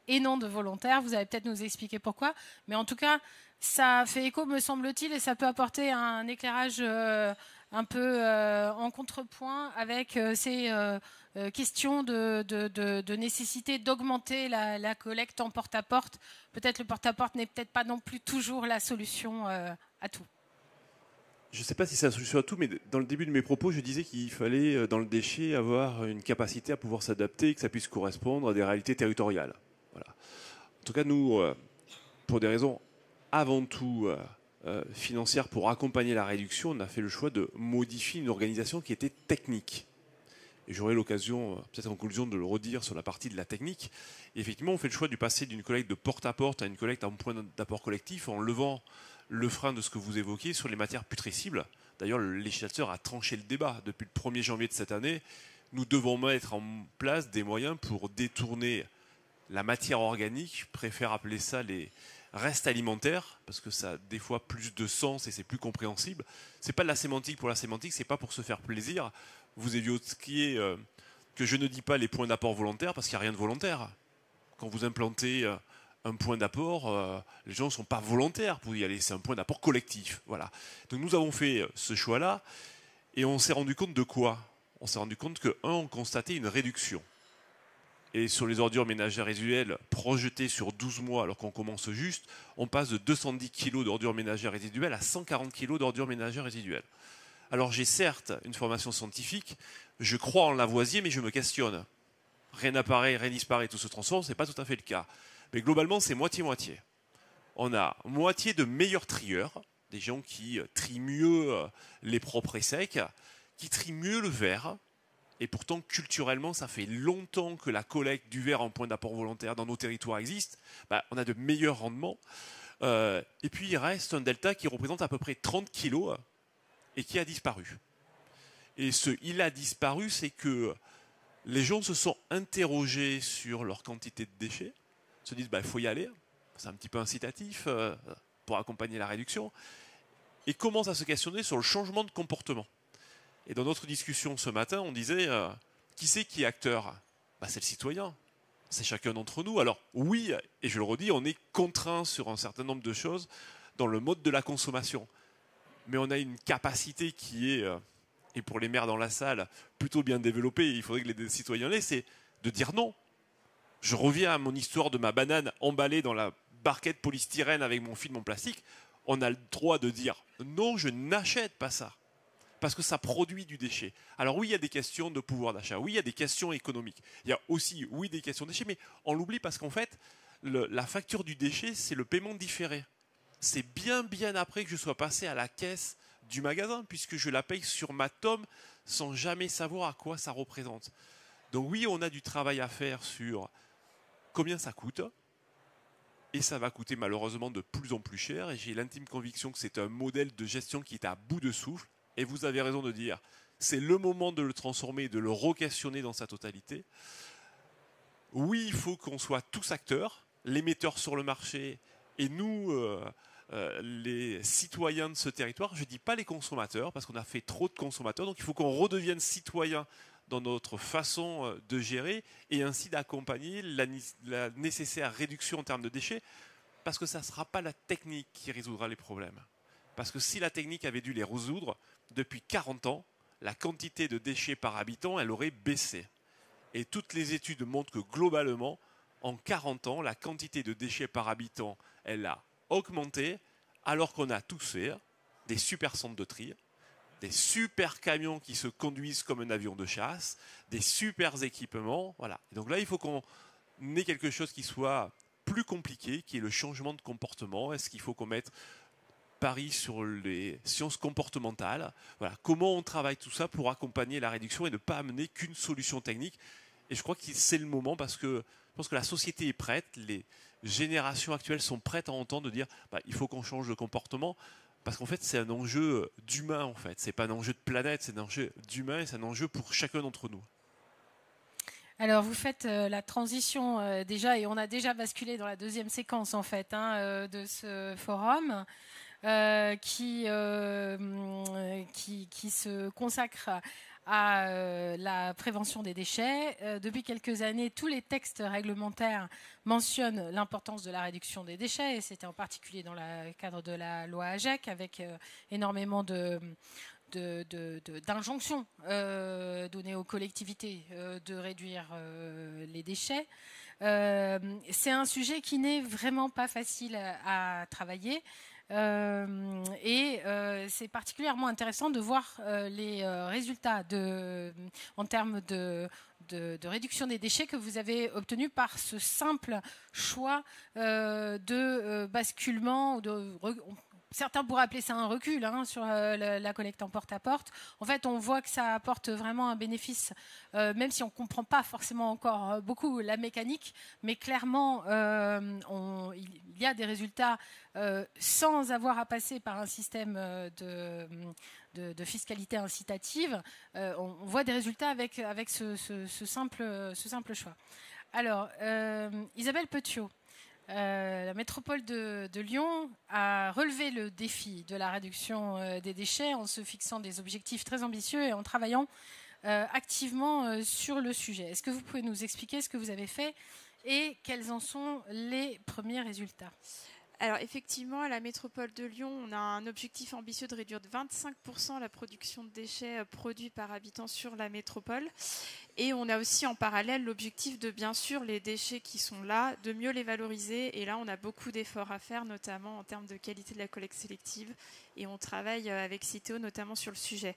et non de volontaire. Vous allez peut-être nous expliquer pourquoi. Mais en tout cas, ça fait écho, me semble-t-il, et ça peut apporter un éclairage un peu en contrepoint avec ces questions de nécessité d'augmenter la collecte en porte-à-porte. Peut-être le porte-à-porte n'est peut-être pas non plus toujours la solution à tout. Je ne sais pas si c'est la solution à tout, mais dans le début de mes propos, je disais qu'il fallait, dans le déchet, avoir une capacité à pouvoir s'adapter et que ça puisse correspondre à des réalités territoriales. Voilà. En tout cas, nous, pour des raisons avant tout financières, pour accompagner la réduction, on a fait le choix de modifier une organisation qui était technique. Et j'aurai l'occasion, peut-être en conclusion, de le redire sur la partie de la technique. Et effectivement, on fait le choix de passer d'une collecte de porte-à-porte à une collecte en point d'apport collectif en levant le frein de ce que vous évoquiez sur les matières putrescibles. D'ailleurs, le législateur a tranché le débat. Depuis le 1er janvier de cette année, nous devons mettre en place des moyens pour détourner la matière organique. Je préfère appeler ça les restes alimentaires, parce que ça a des fois plus de sens et c'est plus compréhensible. C'est pas de la sémantique pour la sémantique, c'est pas pour se faire plaisir. Vous évoquiez que je ne dis pas les points d'apport volontaires parce qu'il n'y a rien de volontaire. Quand vous implantez un point d'apport, les gens ne sont pas volontaires pour y aller, c'est un point d'apport collectif. Voilà. Donc nous avons fait ce choix-là et on s'est rendu compte de quoi? On s'est rendu compte que, on constatait une réduction. Et sur les ordures ménagères résiduelles projetées sur 12 mois, alors qu'on commence juste, on passe de 210 kg d'ordures ménagères résiduelles à 140 kg d'ordures ménagères résiduelles. Alors j'ai certes une formation scientifique, je crois en Lavoisier, mais je me questionne. Rien n'apparaît, rien disparaît, tout se transforme, ce n'est pas tout à fait le cas. Mais globalement, c'est moitié-moitié. On a moitié de meilleurs trieurs, des gens qui trient mieux les propres et secs, qui trient mieux le verre. Et pourtant, culturellement, ça fait longtemps que la collecte du verre en point d'apport volontaire dans nos territoires existe. On a de meilleurs rendements. Et puis, il reste un delta qui représente à peu près 30 kilos et qui a disparu. Et il a disparu, c'est que les gens se sont interrogés sur leur quantité de déchets, se disent il faut y aller, c'est un petit peu incitatif pour accompagner la réduction, et commencent à se questionner sur le changement de comportement. Et dans notre discussion ce matin, on disait qui c'est qui est acteur? C'est le citoyen, c'est chacun d'entre nous. Alors oui, et je le redis, on est contraint sur un certain nombre de choses dans le mode de la consommation. Mais on a une capacité qui est, et pour les maires dans la salle, plutôt bien développée, il faudrait que les citoyens l'aient, c'est de dire non. Je reviens à mon histoire de ma banane emballée dans la barquette polystyrène avec mon film en plastique. On a le droit de dire non, je n'achète pas ça. Parce que ça produit du déchet. Alors oui, il y a des questions de pouvoir d'achat, oui, il y a des questions économiques. Il y a aussi, oui, des questions de déchets, mais on l'oublie parce qu'en fait, la facture du déchet, c'est le paiement différé. C'est bien après que je sois passé à la caisse du magasin, puisque je la paye sur ma tome sans jamais savoir à quoi ça représente. Donc oui, on a du travail à faire sur combien ça coûte, et ça va coûter malheureusement de plus en plus cher, et j'ai l'intime conviction que c'est un modèle de gestion qui est à bout de souffle. Et vous avez raison de dire, c'est le moment de le transformer, de le re-questionner dans sa totalité. Oui, il faut qu'on soit tous acteurs, les metteurs sur le marché et nous, les citoyens de ce territoire. Je ne dis pas les consommateurs, parce qu'on a fait trop de consommateurs. Donc il faut qu'on redevienne citoyens dans notre façon de gérer et ainsi d'accompagner la nécessaire réduction en termes de déchets, parce que ça ne sera pas la technique qui résoudra les problèmes. Parce que si la technique avait dû les résoudre, depuis 40 ans, la quantité de déchets par habitant, elle aurait baissé. Et toutes les études montrent que globalement, en 40 ans, la quantité de déchets par habitant, elle a augmenté, alors qu'on a tous fait des super centres de tri, des super camions qui se conduisent comme un avion de chasse, des super équipements. Voilà. Et donc là, il faut qu'on ait quelque chose qui soit plus compliqué, qui est le changement de comportement. Est-ce qu'il faut qu'on mette Paris sur les sciences comportementales? Voilà. Comment on travaille tout ça pour accompagner la réduction et ne pas amener qu'une solution technique? Et je crois que c'est le moment, parce que je pense que la société est prête, les générations actuelles sont prêtes à entendre, de dire il faut qu'on change de comportement, parce qu'en fait c'est un enjeu d'humain, en fait. C'est pas un enjeu de planète, c'est un enjeu d'humain et c'est un enjeu pour chacun d'entre nous. Alors vous faites la transition déjà, et on a déjà basculé dans la deuxième séquence en fait de ce forum. Qui se consacre à la prévention des déchets. Depuis quelques années, tous les textes réglementaires mentionnent l'importance de la réduction des déchets, et c'était en particulier dans le cadre de la loi AGEC, avec énormément d'injonctions données aux collectivités de réduire les déchets. C'est un sujet qui n'est vraiment pas facile à travailler. C'est particulièrement intéressant de voir les résultats en termes de réduction des déchets que vous avez obtenus par ce simple choix de basculement. Certains pourraient appeler ça un recul sur la collecte en porte-à-porte. En fait, on voit que ça apporte vraiment un bénéfice, même si on ne comprend pas forcément encore beaucoup la mécanique, mais clairement, il y a des résultats sans avoir à passer par un système de fiscalité incitative. On voit des résultats avec ce simple choix. Alors, Isabelle Petiot, la métropole de Lyon a relevé le défi de la réduction des déchets en se fixant des objectifs très ambitieux et en travaillant activement sur le sujet. Est-ce que vous pouvez nous expliquer ce que vous avez fait et quels en sont les premiers résultats ? Alors effectivement, à la métropole de Lyon, on a un objectif ambitieux de réduire de 25% la production de déchets produits par habitant sur la métropole. Et on a aussi en parallèle l'objectif de, bien sûr, les déchets qui sont là, de mieux les valoriser. Et là, on a beaucoup d'efforts à faire, notamment en termes de qualité de la collecte sélective. Et on travaille avec Citeo notamment sur le sujet.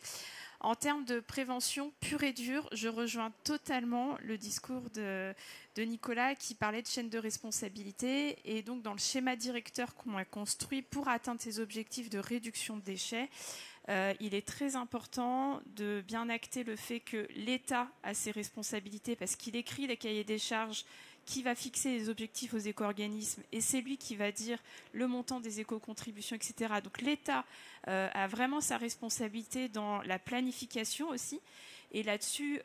En termes de prévention pure et dure, je rejoins totalement le discours de Nicolas qui parlait de chaîne de responsabilité. Et donc, dans le schéma directeur qu'on a construit pour atteindre ces objectifs de réduction de déchets, il est très important de bien acter le fait que l'État a ses responsabilités parce qu'il écrit les cahiers des charges qui va fixer les objectifs aux éco-organismes et c'est lui qui va dire le montant des éco-contributions, etc. Donc l'État a vraiment sa responsabilité dans la planification aussi. Et là-dessus,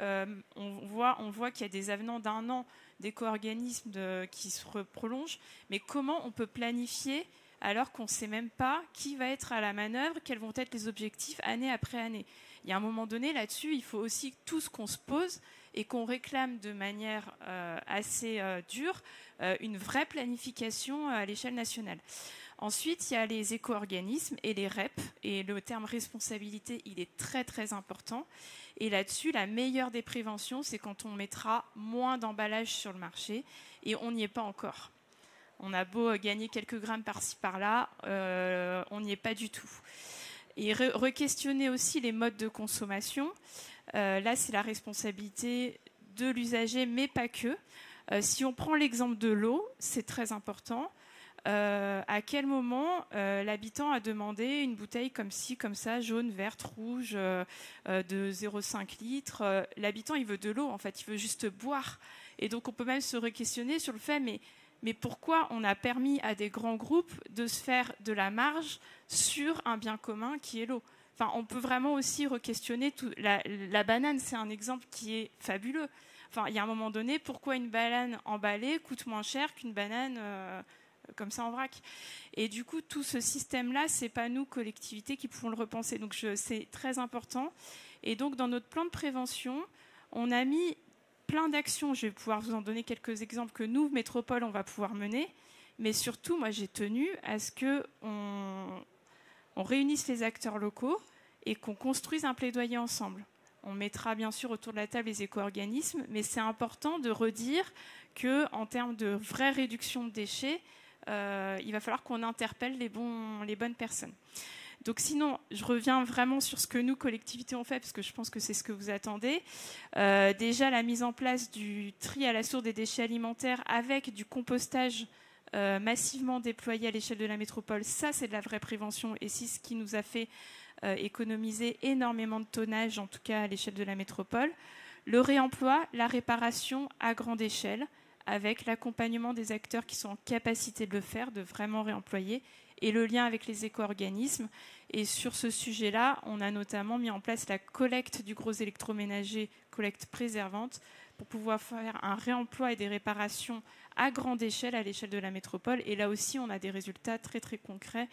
on voit qu'il y a des avenants d'1 an d'éco-organismes qui se prolongent. Mais comment on peut planifier alors qu'on ne sait même pas qui va être à la manœuvre, quels vont être les objectifs année après année. Il y a un moment donné, là-dessus, il faut aussi tous qu'on se pose et qu'on réclame de manière assez dure une vraie planification à l'échelle nationale. Ensuite, il y a les éco-organismes et les REP, et le terme responsabilité, il est très très important. Et là-dessus, la meilleure des préventions, c'est quand on mettra moins d'emballage sur le marché, et on n'y est pas encore. On a beau gagner quelques grammes par-ci par-là, on n'y est pas du tout. Et re-questionner aussi les modes de consommation. Là, c'est la responsabilité de l'usager, mais pas que. Si on prend l'exemple de l'eau, c'est très important. À quel moment l'habitant a demandé une bouteille comme ci, comme ça, jaune, verte, rouge, de 0,5 litres. L'habitant, il veut de l'eau, en fait, il veut juste boire. Et donc, on peut même se re-questionner sur le fait, mais pourquoi on a permis à des grands groupes de se faire de la marge sur un bien commun qui est l'eau ? Enfin, on peut vraiment aussi re-questionner tout. La banane, c'est un exemple qui est fabuleux. Enfin, il y a un moment donné, pourquoi une banane emballée coûte moins cher qu'une banane comme ça en vrac ? Et du coup, tout ce système-là, c'est pas nous, collectivités, qui pouvons le repenser. Donc, c'est très important. Et donc, dans notre plan de prévention, on a mis plein d'actions. Je vais pouvoir vous en donner quelques exemples que nous, Métropole, on va pouvoir mener. Mais surtout, moi, j'ai tenu à ce qu'on réunisse les acteurs locaux et qu'on construise un plaidoyer ensemble. On mettra bien sûr autour de la table les éco-organismes, mais c'est important de redire qu'en termes de vraie réduction de déchets, il va falloir qu'on interpelle les bonnes personnes. Donc sinon, je reviens vraiment sur ce que nous, collectivités, on fait, parce que je pense que c'est ce que vous attendez. Déjà, la mise en place du tri à la source des déchets alimentaires avec du compostage massivement déployé à l'échelle de la métropole, ça, c'est de la vraie prévention. Et c'est ce qui nous a fait économiser énormément de tonnage, en tout cas à l'échelle de la métropole. Le réemploi, la réparation à grande échelle, avec l'accompagnement des acteurs qui sont en capacité de le faire, de vraiment réemployer, et le lien avec les éco-organismes. Et sur ce sujet-là, on a notamment mis en place la collecte du gros électroménager, collecte préservante, pour pouvoir faire un réemploi et des réparations à grande échelle, à l'échelle de la métropole. Et là aussi, on a des résultats très très concrets.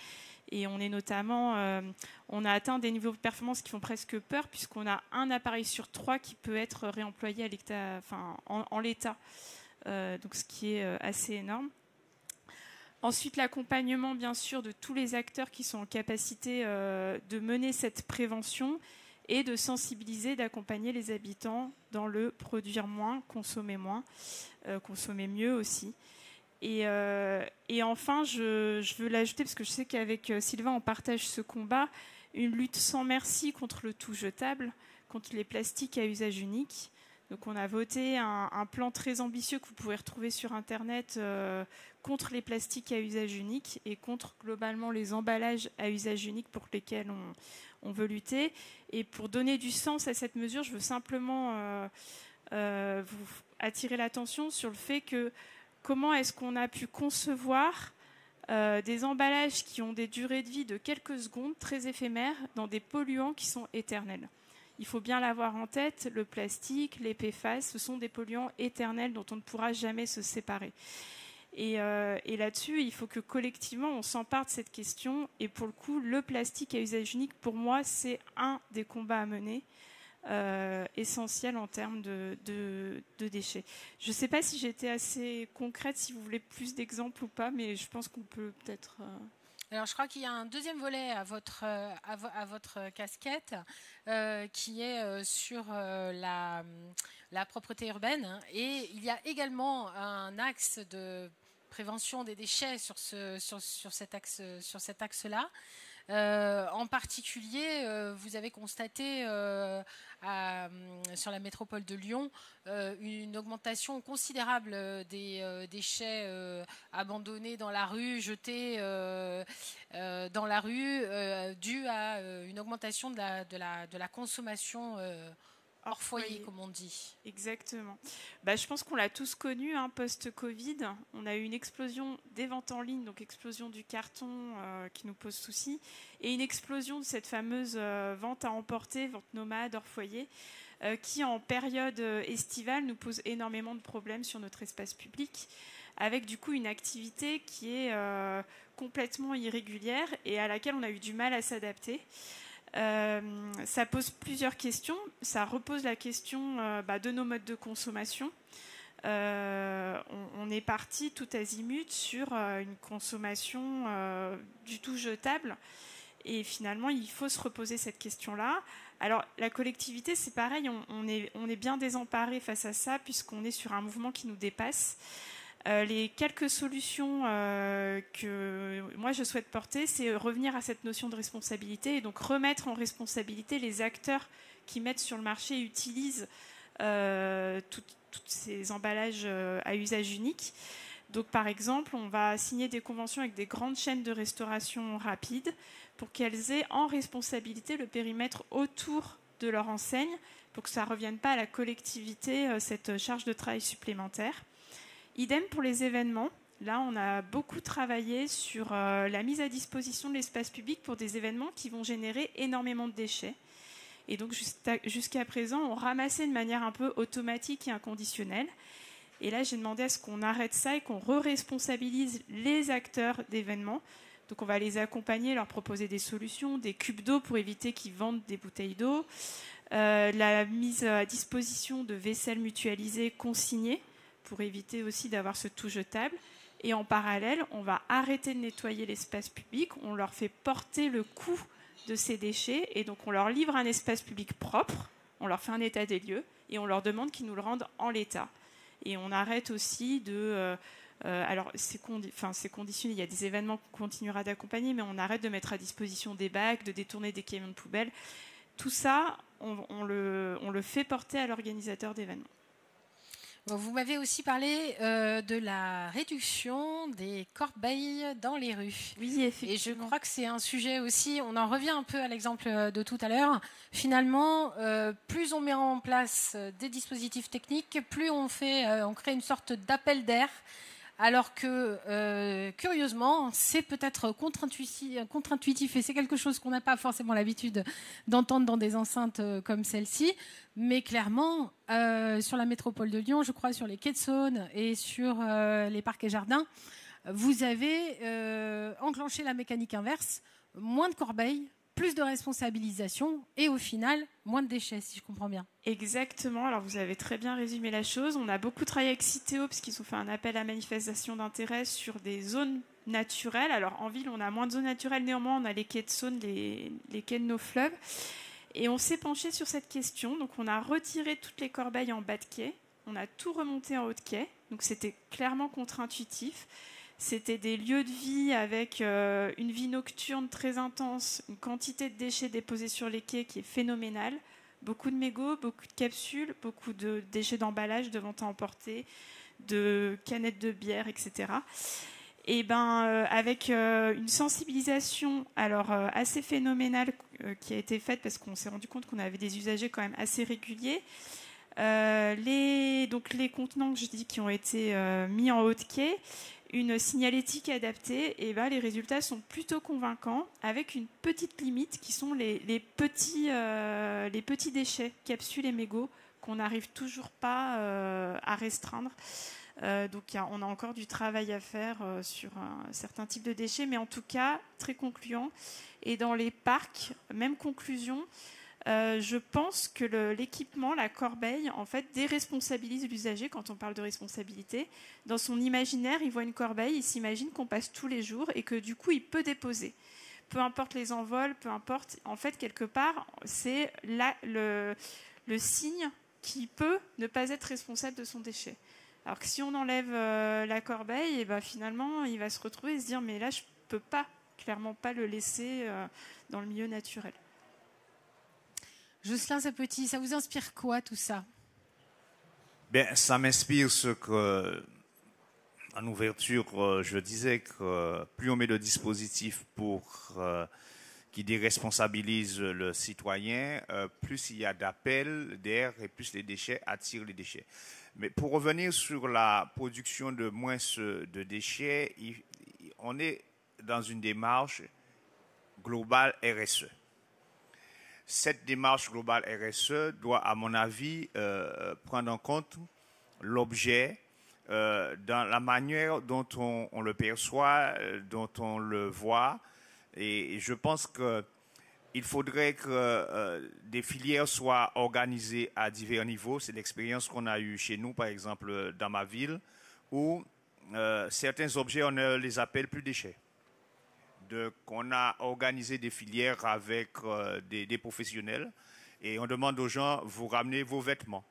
Et on est notamment, on a atteint des niveaux de performance qui font presque peur, puisqu'on a un appareil sur 3 qui peut être réemployé à l'état, enfin, en l'état. Donc ce qui est assez énorme. Ensuite, l'accompagnement, bien sûr, de tous les acteurs qui sont en capacité de mener cette prévention et de sensibiliser, d'accompagner les habitants dans le produire moins, consommer mieux aussi. Et enfin, je veux l'ajouter, parce que je sais qu'avec Sylvain, on partage ce combat, une lutte sans merci contre le tout jetable, contre les plastiques à usage unique. Donc on a voté un plan très ambitieux que vous pouvez retrouver sur Internet contre les plastiques à usage unique et contre globalement les emballages à usage unique pour lesquels on veut lutter. Et pour donner du sens à cette mesure, je veux simplement vous attirer l'attention sur le fait que comment est-ce qu'on a pu concevoir des emballages qui ont des durées de vie de quelques secondes, très éphémères, dans des polluants qui sont éternels. Il faut bien l'avoir en tête, le plastique, les PFAS, ce sont des polluants éternels dont on ne pourra jamais se séparer. Et là-dessus, il faut que collectivement, on s'empare de cette question. Et pour le coup, le plastique à usage unique, pour moi, c'est un des combats à mener. essentiel en termes de déchets. Je ne sais pas si j'ai été assez concrète, si vous voulez plus d'exemples ou pas, mais je pense qu'on peut peut-être... Alors, je crois qu'il y a un deuxième volet à votre casquette qui est sur la propreté urbaine. Et il y a également un axe de prévention des déchets sur cet axe-là. En particulier, vous avez constaté sur la métropole de Lyon une augmentation considérable des déchets abandonnés dans la rue, jetés dans la rue, due à une augmentation de la consommation hors foyer, comme on dit. Exactement. Je pense qu'on l'a tous connu, post-Covid. On a eu une explosion des ventes en ligne, donc explosion du carton qui nous pose souci, et une explosion de cette fameuse vente à emporter, vente nomade, hors foyer, qui en période estivale nous pose énormément de problèmes sur notre espace public, avec du coup une activité qui est complètement irrégulière et à laquelle on a eu du mal à s'adapter. Ça pose plusieurs questions. Ça repose la question de nos modes de consommation. On est parti tout azimut sur une consommation du tout jetable. Et finalement, il faut se reposer cette question-là. Alors, la collectivité, c'est pareil. On est bien désemparé face à ça, puisqu'on est sur un mouvement qui nous dépasse. Les quelques solutions que moi je souhaite porter, c'est revenir à cette notion de responsabilité et donc remettre en responsabilité les acteurs qui mettent sur le marché et utilisent tous ces emballages à usage unique. Donc par exemple, on va signer des conventions avec des grandes chaînes de restauration rapide pour qu'elles aient en responsabilité le périmètre autour de leur enseigne pour que ça ne revienne pas à la collectivité, cette charge de travail supplémentaire. Idem pour les événements. Là, on a beaucoup travaillé sur la mise à disposition de l'espace public pour des événements qui vont générer énormément de déchets. Et donc, jusqu'à présent, on ramassait de manière un peu automatique et inconditionnelle. Et là, j'ai demandé à ce qu'on arrête ça et qu'on re-responsabilise les acteurs d'événements. Donc, on va les accompagner, leur proposer des solutions, des cubes d'eau pour éviter qu'ils vendent des bouteilles d'eau, la mise à disposition de vaisselle mutualisée consignée, pour éviter aussi d'avoir ce tout jetable. Et en parallèle, on va arrêter de nettoyer l'espace public, on leur fait porter le coût de ces déchets, et donc on leur livre un espace public propre, on leur fait un état des lieux, et on leur demande qu'ils nous le rendent en l'état. Et on arrête aussi de... alors, c'est conditionné, il y a des événements qu'on continuera d'accompagner, mais on arrête de mettre à disposition des bacs, de détourner des camions de poubelle. Tout ça, on le fait porter à l'organisateur d'événements. Vous m'avez aussi parlé de la réduction des corbeilles dans les rues. Oui, effectivement. Et je crois que c'est un sujet aussi, on en revient un peu à l'exemple de tout à l'heure. Finalement, plus on met en place des dispositifs techniques, plus on crée une sorte d'appel d'air. Alors que, curieusement, c'est peut-être contre-intuitif et c'est quelque chose qu'on n'a pas forcément l'habitude d'entendre dans des enceintes comme celle-ci. Mais clairement, sur la métropole de Lyon, je crois sur les quais de Saône et sur les parcs et jardins, vous avez enclenché la mécanique inverse, moins de corbeilles, plus de responsabilisation et au final, moins de déchets, si je comprends bien. Exactement, alors vous avez très bien résumé la chose. On a beaucoup travaillé avec Citeo parce qu'ils ont fait un appel à manifestation d'intérêt sur des zones naturelles. Alors en ville, on a moins de zones naturelles, néanmoins on a les quais de Saône, les quais de nos fleuves. Et on s'est penché sur cette question, donc on a retiré toutes les corbeilles en bas de quai, on a tout remonté en haut de quai, donc c'était clairement contre-intuitif. C'était des lieux de vie avec une vie nocturne très intense, une quantité de déchets déposés sur les quais qui est phénoménale. Beaucoup de mégots, beaucoup de capsules, beaucoup de déchets d'emballage, de vente à emporter, de canettes de bière, etc. Et avec une sensibilisation assez phénoménale qui a été faite parce qu'on s'est rendu compte qu'on avait des usagers quand même assez réguliers. Les contenants que je dis qui ont été mis en haut de quai, une signalétique adaptée, et les résultats sont plutôt convaincants, avec une petite limite qui sont les petits déchets, capsules et mégots, qu'on n'arrive toujours pas à restreindre. Donc on a encore du travail à faire sur certains types de déchets, mais en tout cas très concluant. Et dans les parcs, même conclusion, Je pense que l'équipement, la corbeille, en fait, déresponsabilise l'usager quand on parle de responsabilité. Dans son imaginaire, il voit une corbeille, il s'imagine qu'on passe tous les jours et que du coup, il peut déposer. Peu importe les envols, peu importe. En fait, quelque part, c'est le signe qui peut ne pas être responsable de son déchet. Alors que si on enlève la corbeille, et ben finalement, il va se retrouver et se dire mais là, je peux clairement pas le laisser dans le milieu naturel. Jocelyn Zapotti, ça vous inspire quoi tout ça? Ben, ça m'inspire ce que, en ouverture, je disais que plus on met de dispositifs qui déresponsabilisent le citoyen, plus il y a d'appels d'air et plus les déchets attirent les déchets. Mais pour revenir sur la production de moins de déchets, on est dans une démarche globale RSE. Cette démarche globale RSE doit, à mon avis, prendre en compte l'objet dans la manière dont on le perçoit, dont on le voit. Et je pense qu'il faudrait que des filières soient organisées à divers niveaux. C'est l'expérience qu'on a eue chez nous, par exemple, dans ma ville, où certains objets, on ne les appelle plus déchets. On a organisé des filières avec des professionnels et on demande aux gens, vous ramenez vos vêtements,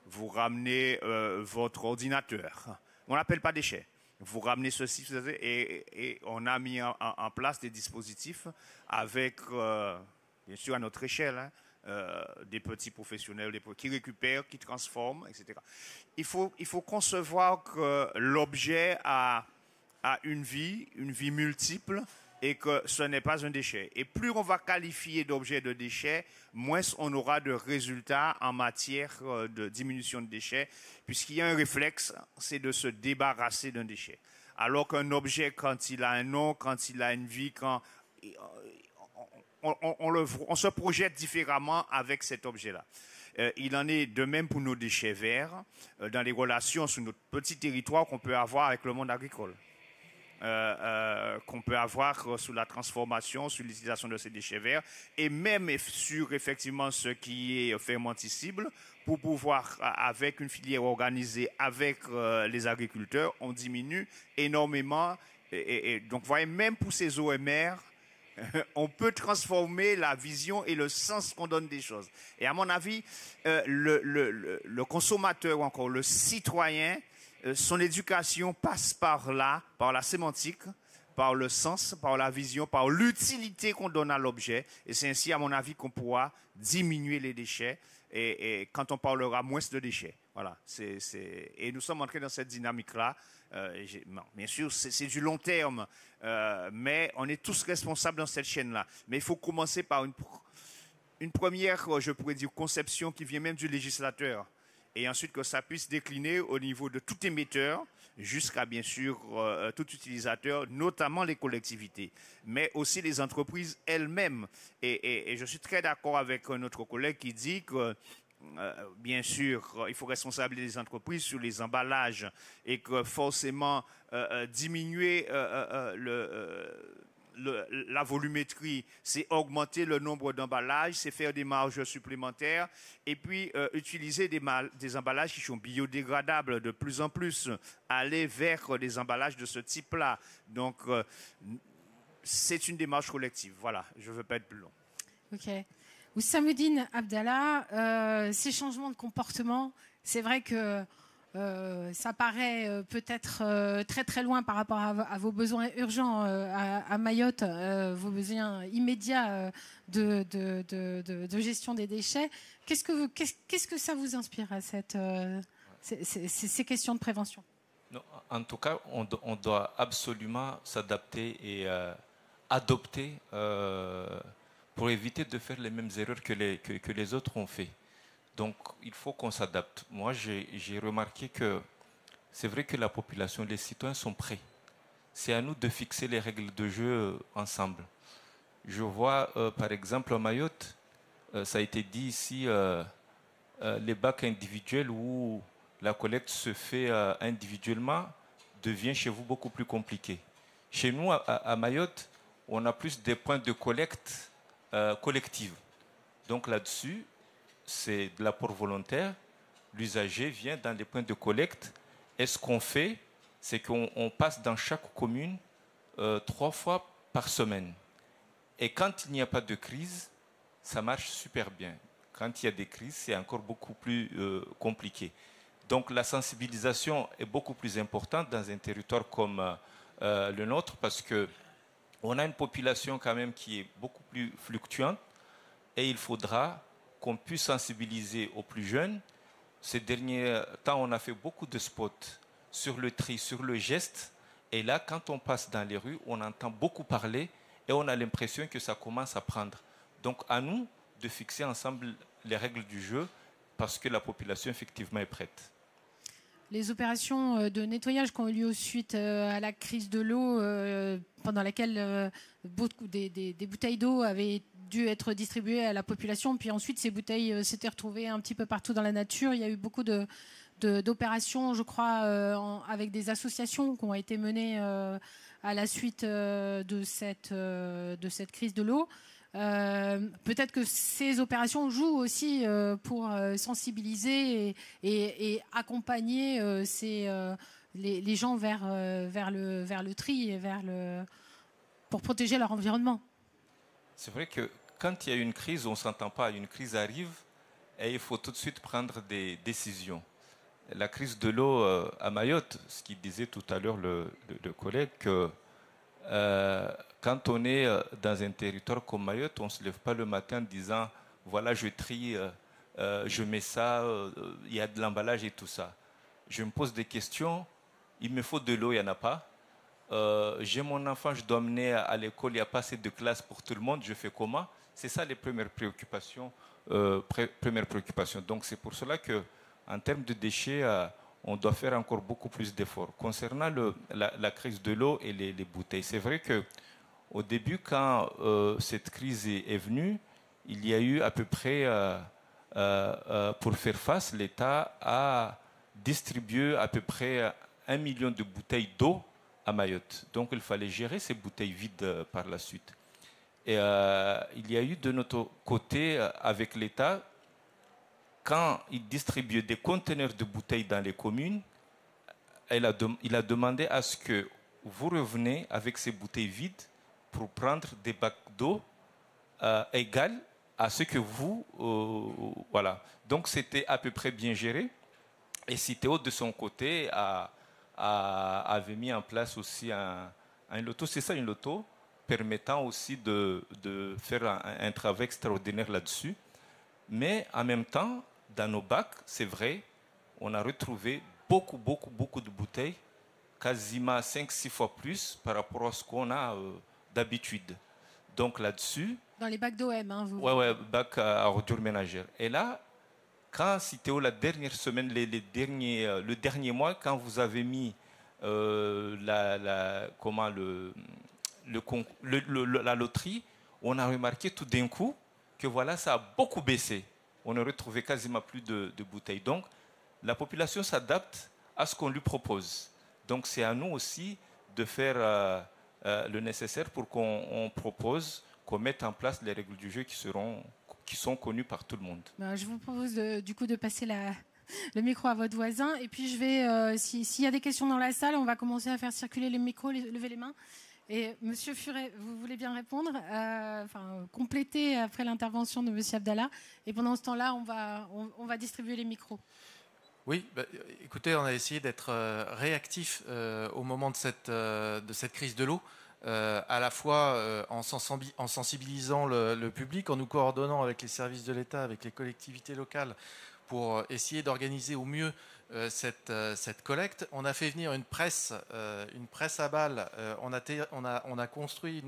vous ramenez votre ordinateur. On n'appelle pas déchets. Vous ramenez ceci, et on a mis en place des dispositifs avec, bien sûr à notre échelle, des petits professionnels qui récupèrent, qui transforment, etc. Il faut concevoir que l'objet a une vie multiple, et que ce n'est pas un déchet. Et plus on va qualifier d'objet de déchet, moins on aura de résultats en matière de diminution de déchets, puisqu'il y a un réflexe, c'est de se débarrasser d'un déchet. Alors qu'un objet, quand il a un nom, quand il a une vie, on se projette différemment avec cet objet-là. Il en est de même pour nos déchets verts, dans les relations sur notre petit territoire qu'on peut avoir avec le monde agricole. Qu'on peut avoir sur la transformation, sur l'utilisation de ces déchets verts, et même sur effectivement ce qui est fermenticible, pour pouvoir, avec une filière organisée, avec les agriculteurs, on diminue énormément. Et donc, vous voyez, même pour ces OMR, on peut transformer la vision et le sens qu'on donne des choses. Et à mon avis, le consommateur ou encore le citoyen, son éducation passe par là, par la sémantique, par le sens, par la vision, par l'utilité qu'on donne à l'objet. Et c'est ainsi, à mon avis, qu'on pourra diminuer les déchets et quand on parlera moins de déchets. Voilà. Et nous sommes entrés dans cette dynamique-là. Bien sûr, c'est du long terme, mais on est tous responsables dans cette chaîne-là. Mais il faut commencer par une première, je pourrais dire, conception qui vient même du législateur. Et ensuite que ça puisse décliner au niveau de tout émetteur jusqu'à, bien sûr, tout utilisateur, notamment les collectivités, mais aussi les entreprises elles-mêmes. Et je suis très d'accord avec notre collègue qui dit que, bien sûr, il faut responsabiliser les entreprises sur les emballages et que forcément diminuer la volumétrie, c'est augmenter le nombre d'emballages, c'est faire des marges supplémentaires et puis utiliser des emballages qui sont biodégradables de plus en plus, aller vers des emballages de ce type-là. Donc, c'est une démarche collective. Voilà, je ne veux pas être plus long. Ok. Ousamuddin Abdallah, ces changements de comportement, c'est vrai que ça paraît peut-être très très loin par rapport à vos besoins urgents à Mayotte, vos besoins immédiats de gestion des déchets. Qu'est-ce que ça vous inspire à ces questions de prévention? Non, en tout cas, on doit absolument s'adapter et adopter pour éviter de faire les mêmes erreurs que les autres ont fait. Donc, il faut qu'on s'adapte. Moi, j'ai remarqué que c'est vrai que la population, les citoyens sont prêts. C'est à nous de fixer les règles de jeu ensemble. Je vois, par exemple, à Mayotte, ça a été dit ici, les bacs individuels où la collecte se fait individuellement devient chez vous beaucoup plus compliqué. Chez nous, à Mayotte, on a plus des points de collecte collective. Donc là-dessus, c'est de l'apport volontaire. L'usager vient dans les points de collecte. Et ce qu'on fait, c'est qu'on passe dans chaque commune 3 fois par semaine. Et quand il n'y a pas de crise, ça marche super bien. Quand il y a des crises, c'est encore beaucoup plus compliqué. Donc la sensibilisation est beaucoup plus importante dans un territoire comme le nôtre parce qu'on a une population quand même qui est beaucoup plus fluctuante et il faudra qu'on puisse sensibiliser aux plus jeunes. Ces derniers temps, on a fait beaucoup de spots sur le tri, sur le geste. Et là, quand on passe dans les rues, on entend beaucoup parler et on a l'impression que ça commence à prendre. Donc à nous de fixer ensemble les règles du jeu parce que la population effectivement est prête. Les opérations de nettoyage qui ont eu lieu suite à la crise de l'eau, pendant laquelle beaucoup des bouteilles d'eau avaient dû être distribuées à la population, puis ensuite ces bouteilles s'étaient retrouvées un petit peu partout dans la nature. Il y a eu beaucoup d'opérations, je crois, avec des associations qui ont été menées à la suite de cette crise de l'eau. Peut-être que ces opérations jouent aussi pour sensibiliser et accompagner les gens vers le tri et pour protéger leur environnement. C'est vrai que quand il y a une crise, on ne s'entend pas. Une crise arrive et il faut tout de suite prendre des décisions. La crise de l'eau à Mayotte, ce qu'il disait tout à l'heure le collègue, que quand on est dans un territoire comme Mayotte, on ne se lève pas le matin en disant voilà, je trie, je mets ça, il y a de l'emballage et tout ça. Je me pose des questions, il me faut de l'eau, il n'y en a pas. J'ai mon enfant, je dois emmener à l'école, il n'y a pas assez de classe pour tout le monde, je fais comment? C'est ça les premières préoccupations. Donc c'est pour cela qu'en termes de déchets, on doit faire encore beaucoup plus d'efforts. Concernant la crise de l'eau et les bouteilles, c'est vrai qu'au début, quand cette crise est venue, il y a eu à peu près, pour faire face, l'État a distribué à peu près 1 million de bouteilles d'eau à Mayotte. Donc il fallait gérer ces bouteilles vides par la suite. Et il y a eu de notre côté, avec l'État, quand il distribuait des conteneurs de bouteilles dans les communes, il a demandé à ce que vous reveniez avec ces bouteilles vides pour prendre des bacs d'eau égales à ce que vous... voilà. Donc c'était à peu près bien géré. Et Citeo, de son côté, avait mis en place aussi un loto. C'est ça, une loto, permettant aussi de faire un travail extraordinaire là-dessus. Mais en même temps, dans nos bacs, c'est vrai, on a retrouvé beaucoup de bouteilles, quasiment 5-6 fois plus par rapport à ce qu'on a d'habitude. Donc là-dessus... Dans les bacs d'OM, hein, vous... Ouais, bacs à ordures ménagères. Et là, quand Citeo, la dernière semaine, le dernier mois, quand vous avez mis la loterie, on a remarqué tout d'un coup que voilà, ça a beaucoup baissé. On a retrouvé quasiment plus de bouteilles. Donc, la population s'adapte à ce qu'on lui propose. Donc, c'est à nous aussi de faire le nécessaire pour qu'on propose, qu'on mette en place les règles du jeu qui sont connues par tout le monde. Je vous propose du coup de passer le micro à votre voisin. Et puis, je vais, s'il y a des questions dans la salle, on va commencer à faire circuler les micros, lever les mains. Et Monsieur Furet, vous voulez bien répondre, compléter après l'intervention de Monsieur Abdallah. Et pendant ce temps-là, on va distribuer les micros. Oui, écoutez, on a essayé d'être réactif au moment de cette crise de l'eau, à la fois en sensibilisant le public, en nous coordonnant avec les services de l'État, avec les collectivités locales, pour essayer d'organiser au mieux cette collecte. On a fait venir une presse à balles. On a construit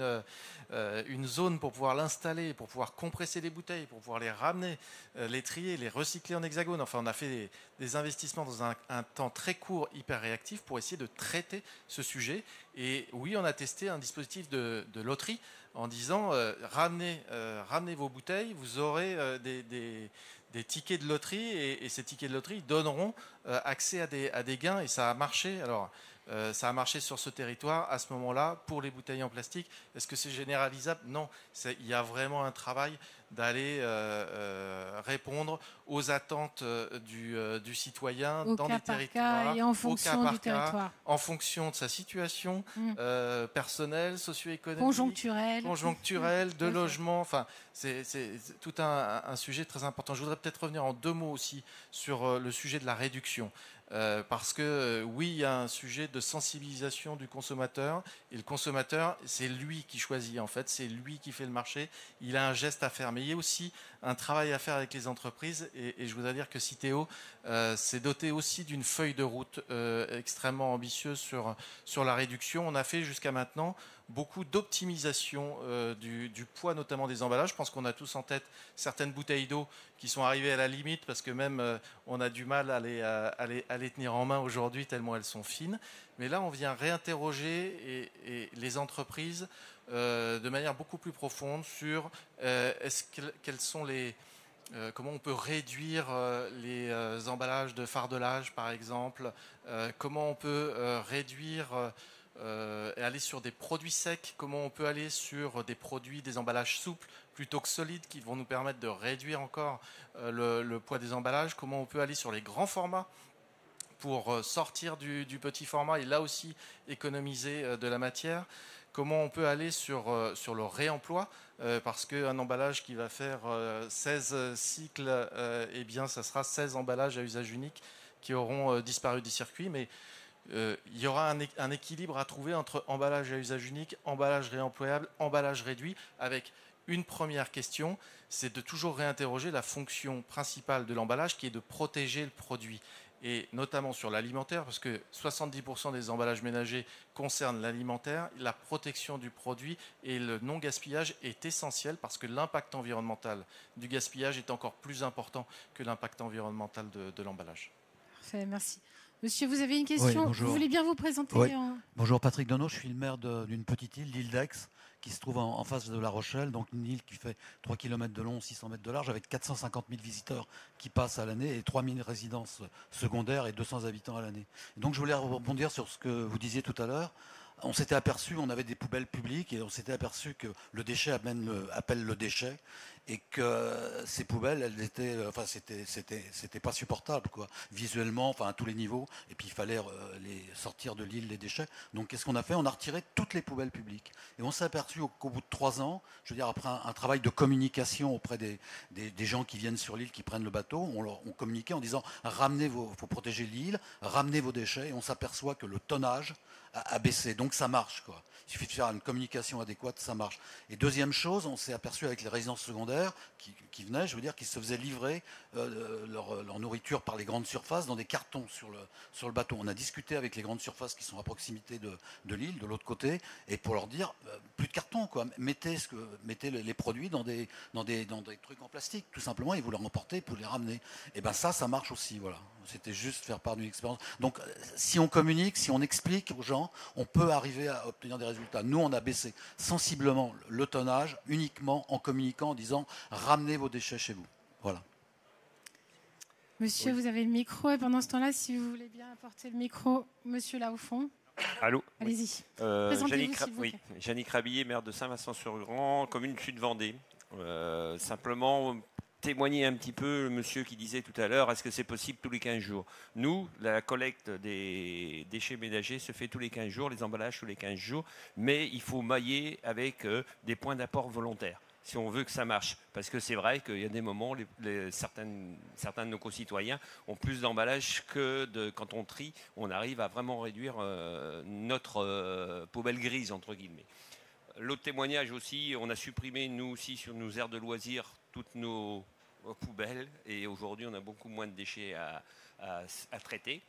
une zone pour pouvoir l'installer, pour pouvoir compresser les bouteilles, pour pouvoir les ramener, les trier, les recycler en hexagone. Enfin, on a fait des investissements dans un temps très court, hyper réactif, pour essayer de traiter ce sujet. Et oui, on a testé un dispositif de loterie en disant ramenez vos bouteilles, vous aurez des tickets de loterie et ces tickets de loterie donneront accès à des gains, et ça a marché. Alors, ça a marché sur ce territoire à ce moment-là pour les bouteilles en plastique. Est-ce que c'est généralisable? Non. Il y a vraiment un travail d'aller répondre aux attentes du citoyen au dans cas des par territoires, cas et en fonction du territoire, en fonction de sa situation personnelle, socio-économique, conjoncturelle, de logement. Enfin, c'est tout un sujet très important. Je voudrais peut-être revenir en 2 mots aussi sur le sujet de la réduction. Parce que oui, il y a un sujet de sensibilisation du consommateur, et le consommateur, c'est lui qui choisit en fait, c'est lui qui fait le marché, il a un geste à faire, mais il y a aussi un travail à faire avec les entreprises, et je voudrais dire que Citeo s'est doté aussi d'une feuille de route extrêmement ambitieuse sur la réduction. On a fait jusqu'à maintenant beaucoup d'optimisation du poids notamment des emballages. Je pense qu'on a tous en tête certaines bouteilles d'eau qui sont arrivées à la limite parce que même on a du mal à les tenir en main aujourd'hui tellement elles sont fines. Mais là, on vient réinterroger et les entreprises de manière beaucoup plus profonde sur quels sont comment on peut réduire les emballages de fardelage, par exemple, comment on peut réduire et aller sur des produits secs, comment on peut aller sur des produits, des emballages souples plutôt que solides qui vont nous permettre de réduire encore le poids des emballages, comment on peut aller sur les grands formats pour sortir du petit format et là aussi économiser de la matière, comment on peut aller sur le réemploi, parce qu'un emballage qui va faire 16 cycles, eh bien ça sera 16 emballages à usage unique qui auront disparu du circuit, mais il y aura un équilibre à trouver entre emballage à usage unique, emballage réemployable, emballage réduit, avec une première question, c'est de toujours réinterroger la fonction principale de l'emballage qui est de protéger le produit. Et notamment sur l'alimentaire, parce que 70% des emballages ménagers concernent l'alimentaire, la protection du produit et le non-gaspillage est essentiel parce que l'impact environnemental du gaspillage est encore plus important que l'impact environnemental de l'emballage. Parfait, merci. Monsieur, vous avez une question? Oui, vous voulez bien vous présenter? Oui. Bonjour, Patrick Donneau, je suis le maire d'une petite île, l'île d'Aix, qui se trouve en face de La Rochelle, donc une île qui fait 3 km de long, 600 mètres de large, avec 450 000 visiteurs qui passent à l'année et 3 000 résidences secondaires et 200 habitants à l'année. Donc je voulais rebondir sur ce que vous disiez tout à l'heure. On s'était aperçu, on avait des poubelles publiques et on s'était aperçu que le déchet appelle le déchet et que ces poubelles, elles étaient, enfin c'était pas supportable quoi, visuellement, enfin à tous les niveaux. Et puis il fallait les sortir de l'île les déchets. Donc qu'est-ce qu'on a fait? On a retiré toutes les poubelles publiques et on s'est aperçu qu'au bout de 3 ans, je veux dire après un travail de communication auprès des gens qui viennent sur l'île, qui prennent le bateau, on communiquait en disant ramenez faut protéger l'île, ramenez vos déchets. Et on s'aperçoit que le tonnage a baissé, donc ça marche quoi. Il suffit de faire une communication adéquate, ça marche. Et deuxième chose, on s'est aperçu avec les résidences secondaires qui venaient, je veux dire, qu'ils se faisaient livrer leur nourriture par les grandes surfaces dans des cartons sur le bateau. On a discuté avec les grandes surfaces qui sont à proximité de l'île, de l'autre côté, et pour leur dire plus de cartons quoi. Mettez les produits dans des trucs en plastique, tout simplement, et vous les remportez pour les ramener. Et ben ça marche aussi, voilà. C'était juste faire part d'une expérience. Donc, si on communique, si on explique aux gens, on peut arriver à obtenir des résultats. Nous, on a baissé sensiblement le tonnage uniquement en communiquant, en disant ramenez vos déchets chez vous. Voilà. Monsieur, oui. Vous avez le micro et pendant ce temps-là, si vous voulez bien apporter le micro, monsieur là au fond. Allô. Allez-y. Yannick Rabillet, maire de Saint-Vincent-sur-Grand, commune Sud-Vendée. Simplement témoigner un petit peu le monsieur qui disait tout à l'heure, est-ce que c'est possible tous les 15 jours? Nous, la collecte des déchets ménagers se fait tous les 15 jours, les emballages tous les 15 jours, mais il faut mailler avec des points d'apport volontaires si on veut que ça marche. Parce que c'est vrai qu'il y a des moments, certains de nos concitoyens ont plus d'emballages que quand on trie, on arrive à vraiment réduire notre poubelle grise, entre guillemets. L'autre témoignage aussi, on a supprimé, nous aussi, sur nos aires de loisirs, toutes nos poubelles, et aujourd'hui, on a beaucoup moins de déchets à traiter.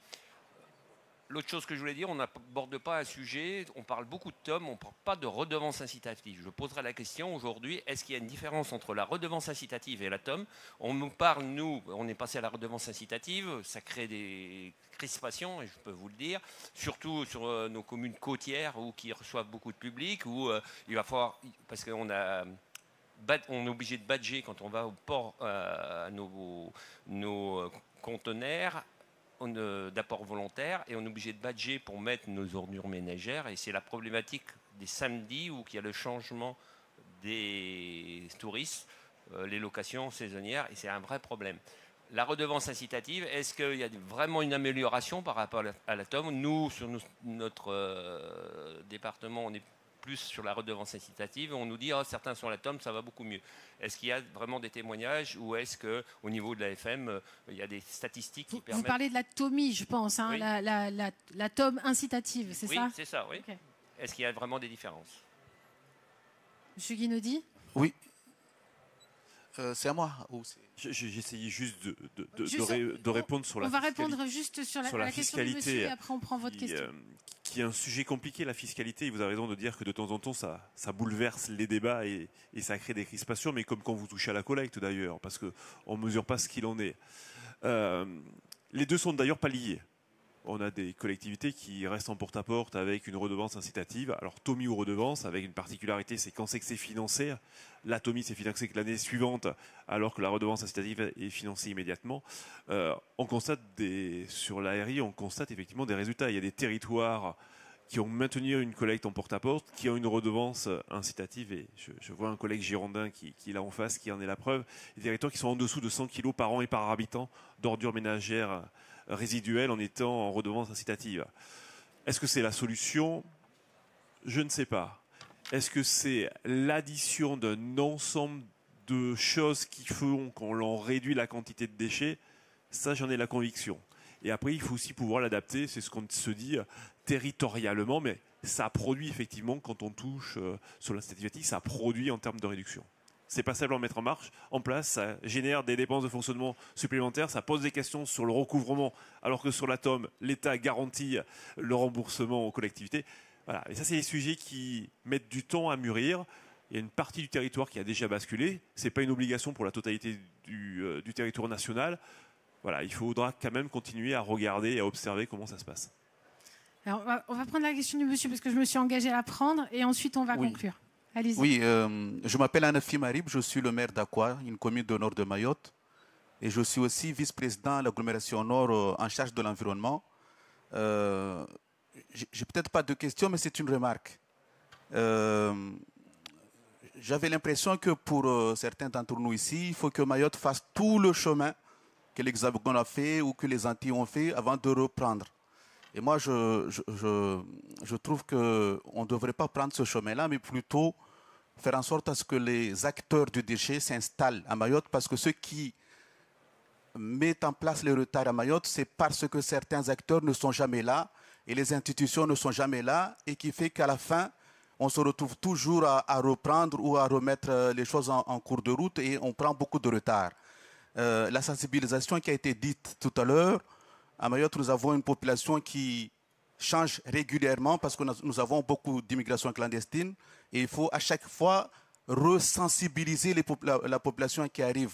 L'autre chose que je voulais dire, on n'aborde pas un sujet, on parle beaucoup de TOM, on ne parle pas de redevance incitative. Je poserai la question aujourd'hui, est-ce qu'il y a une différence entre la redevance incitative et la TOM? On nous parle, nous, on est passé à la redevance incitative, ça crée des crispations, et je peux vous le dire, surtout sur nos communes côtières ou qui reçoivent beaucoup de public, où il va falloir, parce qu'on est obligé de badger quand on va au port à nos conteneurs d'apport volontaire, et on est obligé de badger pour mettre nos ordures ménagères, et c'est la problématique des samedis où il y a le changement des touristes. les locations saisonnières, et c'est un vrai problème. La redevance incitative, est-ce qu'il y a vraiment une amélioration par rapport à la TOM? Nous, sur notre département, on est plus sur la redevance incitative. On nous dit certains sont la TOM, ça va beaucoup mieux. Est-ce qu'il y a vraiment des témoignages ou est-ce qu'au niveau de la FM, il y a des statistiques qui permettent... Vous parlez de la TOMI, je pense, hein, oui. la TOM incitative, c'est ça? Oui, c'est ça, oui. Okay. Est-ce qu'il y a vraiment des différences? Monsieur Guinaudy? Oui. C'est à moi ou J'essayais juste de répondre sur la fiscalité. On va répondre juste sur la question du monsieur et après on prend votre question. Qui est un sujet compliqué, la fiscalité. Vous avez raison de dire que de temps en temps, ça bouleverse les débats et ça crée des crispations, mais comme quand vous touchez à la collecte d'ailleurs, parce qu'on ne mesure pas ce qu'il en est. Les deux sont d'ailleurs pas liés. On a des collectivités qui restent en porte-à-porte avec une redevance incitative. Alors, TOMI ou redevance, avec une particularité, c'est quand c'est que c'est financé. La TOMI, c'est financé que l'année suivante, alors que la redevance incitative est financée immédiatement. On constate sur l'ARI, on constate effectivement des résultats. Il y a des territoires qui ont maintenu une collecte en porte-à-porte, qui ont une redevance incitative. Et je vois un collègue girondin qui est là en face, qui en est la preuve. Des territoires qui sont en dessous de 100 kg par an et par habitant d'ordures ménagères résiduelle en étant en redevance incitative. Est-ce que c'est la solution? Je ne sais pas. Est-ce que c'est l'addition d'un ensemble de choses qui font qu'on réduit la quantité de déchets? Ça, j'en ai la conviction. Et après, il faut aussi pouvoir l'adapter, c'est ce qu'on se dit, territorialement, mais ça produit effectivement, quand on touche sur l'incitativité, ça produit en termes de réduction. C'est pas simplement mettre en place, ça génère des dépenses de fonctionnement supplémentaires, ça pose des questions sur le recouvrement, alors que sur la TOM, l'État garantit le remboursement aux collectivités. Voilà. Et ça, c'est des sujets qui mettent du temps à mûrir. Il y a une partie du territoire qui a déjà basculé. C'est pas une obligation pour la totalité du territoire national. Voilà, il faudra quand même continuer à regarder et à observer comment ça se passe. Alors, on va prendre la question du monsieur, parce que je me suis engagée à la prendre, et ensuite on va conclure. Allez-y. Oui, je m'appelle Anafi Marib, je suis le maire d'Aqua, une commune du nord de Mayotte. Et je suis aussi vice-président de l'agglomération nord en charge de l'environnement. J'ai peut-être pas de questions, mais c'est une remarque. J'avais l'impression que pour certains d'entre nous ici, il faut que Mayotte fasse tout le chemin que l'Hexagone a fait ou que les Antilles ont fait avant de reprendre. Et moi, je trouve qu'on ne devrait pas prendre ce chemin-là, mais plutôt faire en sorte à ce que les acteurs du déchet s'installent à Mayotte, parce que ceux qui mettent en place les retards à Mayotte, c'est parce que certains acteurs ne sont jamais là et les institutions ne sont jamais là, et qui fait qu'à la fin, on se retrouve toujours à reprendre ou à remettre les choses en cours de route et on prend beaucoup de retard. La sensibilisation qui a été dite tout à l'heure, à Mayotte, nous avons une population qui change régulièrement parce que nous avons beaucoup d'immigration clandestine et il faut à chaque fois resensibiliser la population qui arrive.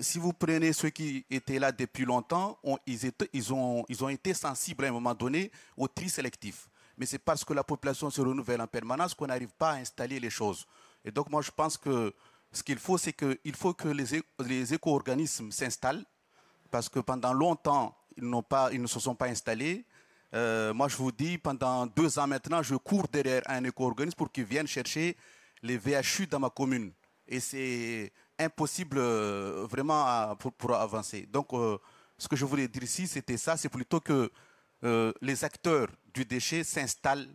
Si vous prenez ceux qui étaient là depuis longtemps, ils ont été sensibles à un moment donné au tri sélectif. Mais c'est parce que la population se renouvelle en permanence qu'on n'arrive pas à installer les choses. Et donc moi je pense que ce qu'il faut, c'est qu'il faut que les éco-organismes s'installent, parce que pendant longtemps, ils ne se sont pas installés. Moi, je vous dis, pendant 2 ans maintenant, je cours derrière un éco-organisme pour qu'ils viennent chercher les VHU dans ma commune. Et c'est impossible vraiment pour avancer. Donc, ce que je voulais dire ici, c'était ça, c'est plutôt que les acteurs du déchet s'installent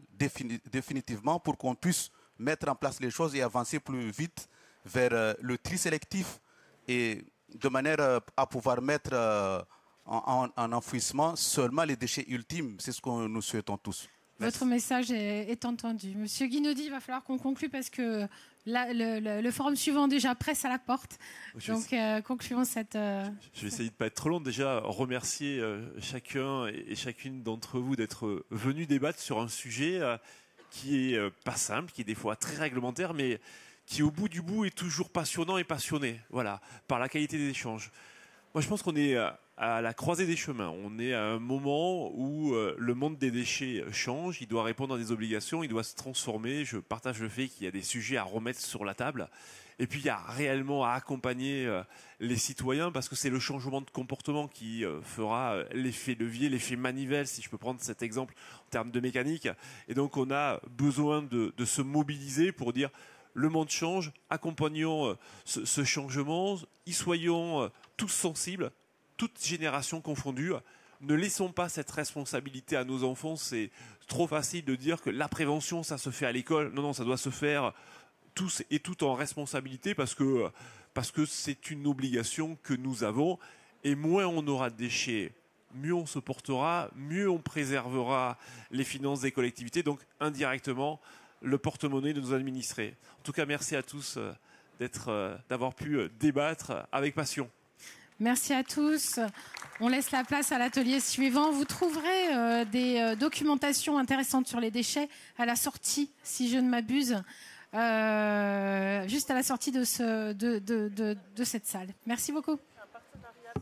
définitivement pour qu'on puisse mettre en place les choses et avancer plus vite vers le tri sélectif et de manière à pouvoir mettre en enfouissement seulement les déchets ultimes. C'est ce que nous souhaitons tous. Votre message est entendu. Monsieur Guinaudy, il va falloir qu'on conclue parce que le forum suivant déjà presse à la porte. Donc concluons cette... Je vais essayer de ne pas être trop long. Déjà, remercier chacun et chacune d'entre vous d'être venus débattre sur un sujet qui est pas simple, qui est des fois très réglementaire, mais qui au bout du bout est toujours passionnant et passionné, voilà, par la qualité des échanges. Moi, je pense qu'on est à la croisée des chemins. On est à un moment où le monde des déchets change, il doit répondre à des obligations, il doit se transformer. Je partage le fait qu'il y a des sujets à remettre sur la table. Et puis, il y a réellement à accompagner les citoyens, parce que c'est le changement de comportement qui fera l'effet levier, l'effet manivelle, si je peux prendre cet exemple en termes de mécanique. Et donc, on a besoin de se mobiliser pour dire... le monde change, accompagnons ce changement, y soyons tous sensibles, toutes générations confondues. Ne laissons pas cette responsabilité à nos enfants. C'est trop facile de dire que la prévention, ça se fait à l'école. Non, ça doit se faire tous et toutes en responsabilité parce que c'est une obligation que nous avons. Et moins on aura de déchets, mieux on se portera, mieux on préservera les finances des collectivités, donc indirectement le porte-monnaie de nos administrés. En tout cas, merci à tous d'avoir pu débattre avec passion. Merci à tous. On laisse la place à l'atelier suivant. Vous trouverez des documentations intéressantes sur les déchets à la sortie, si je ne m'abuse, juste à la sortie de cette salle. Merci beaucoup.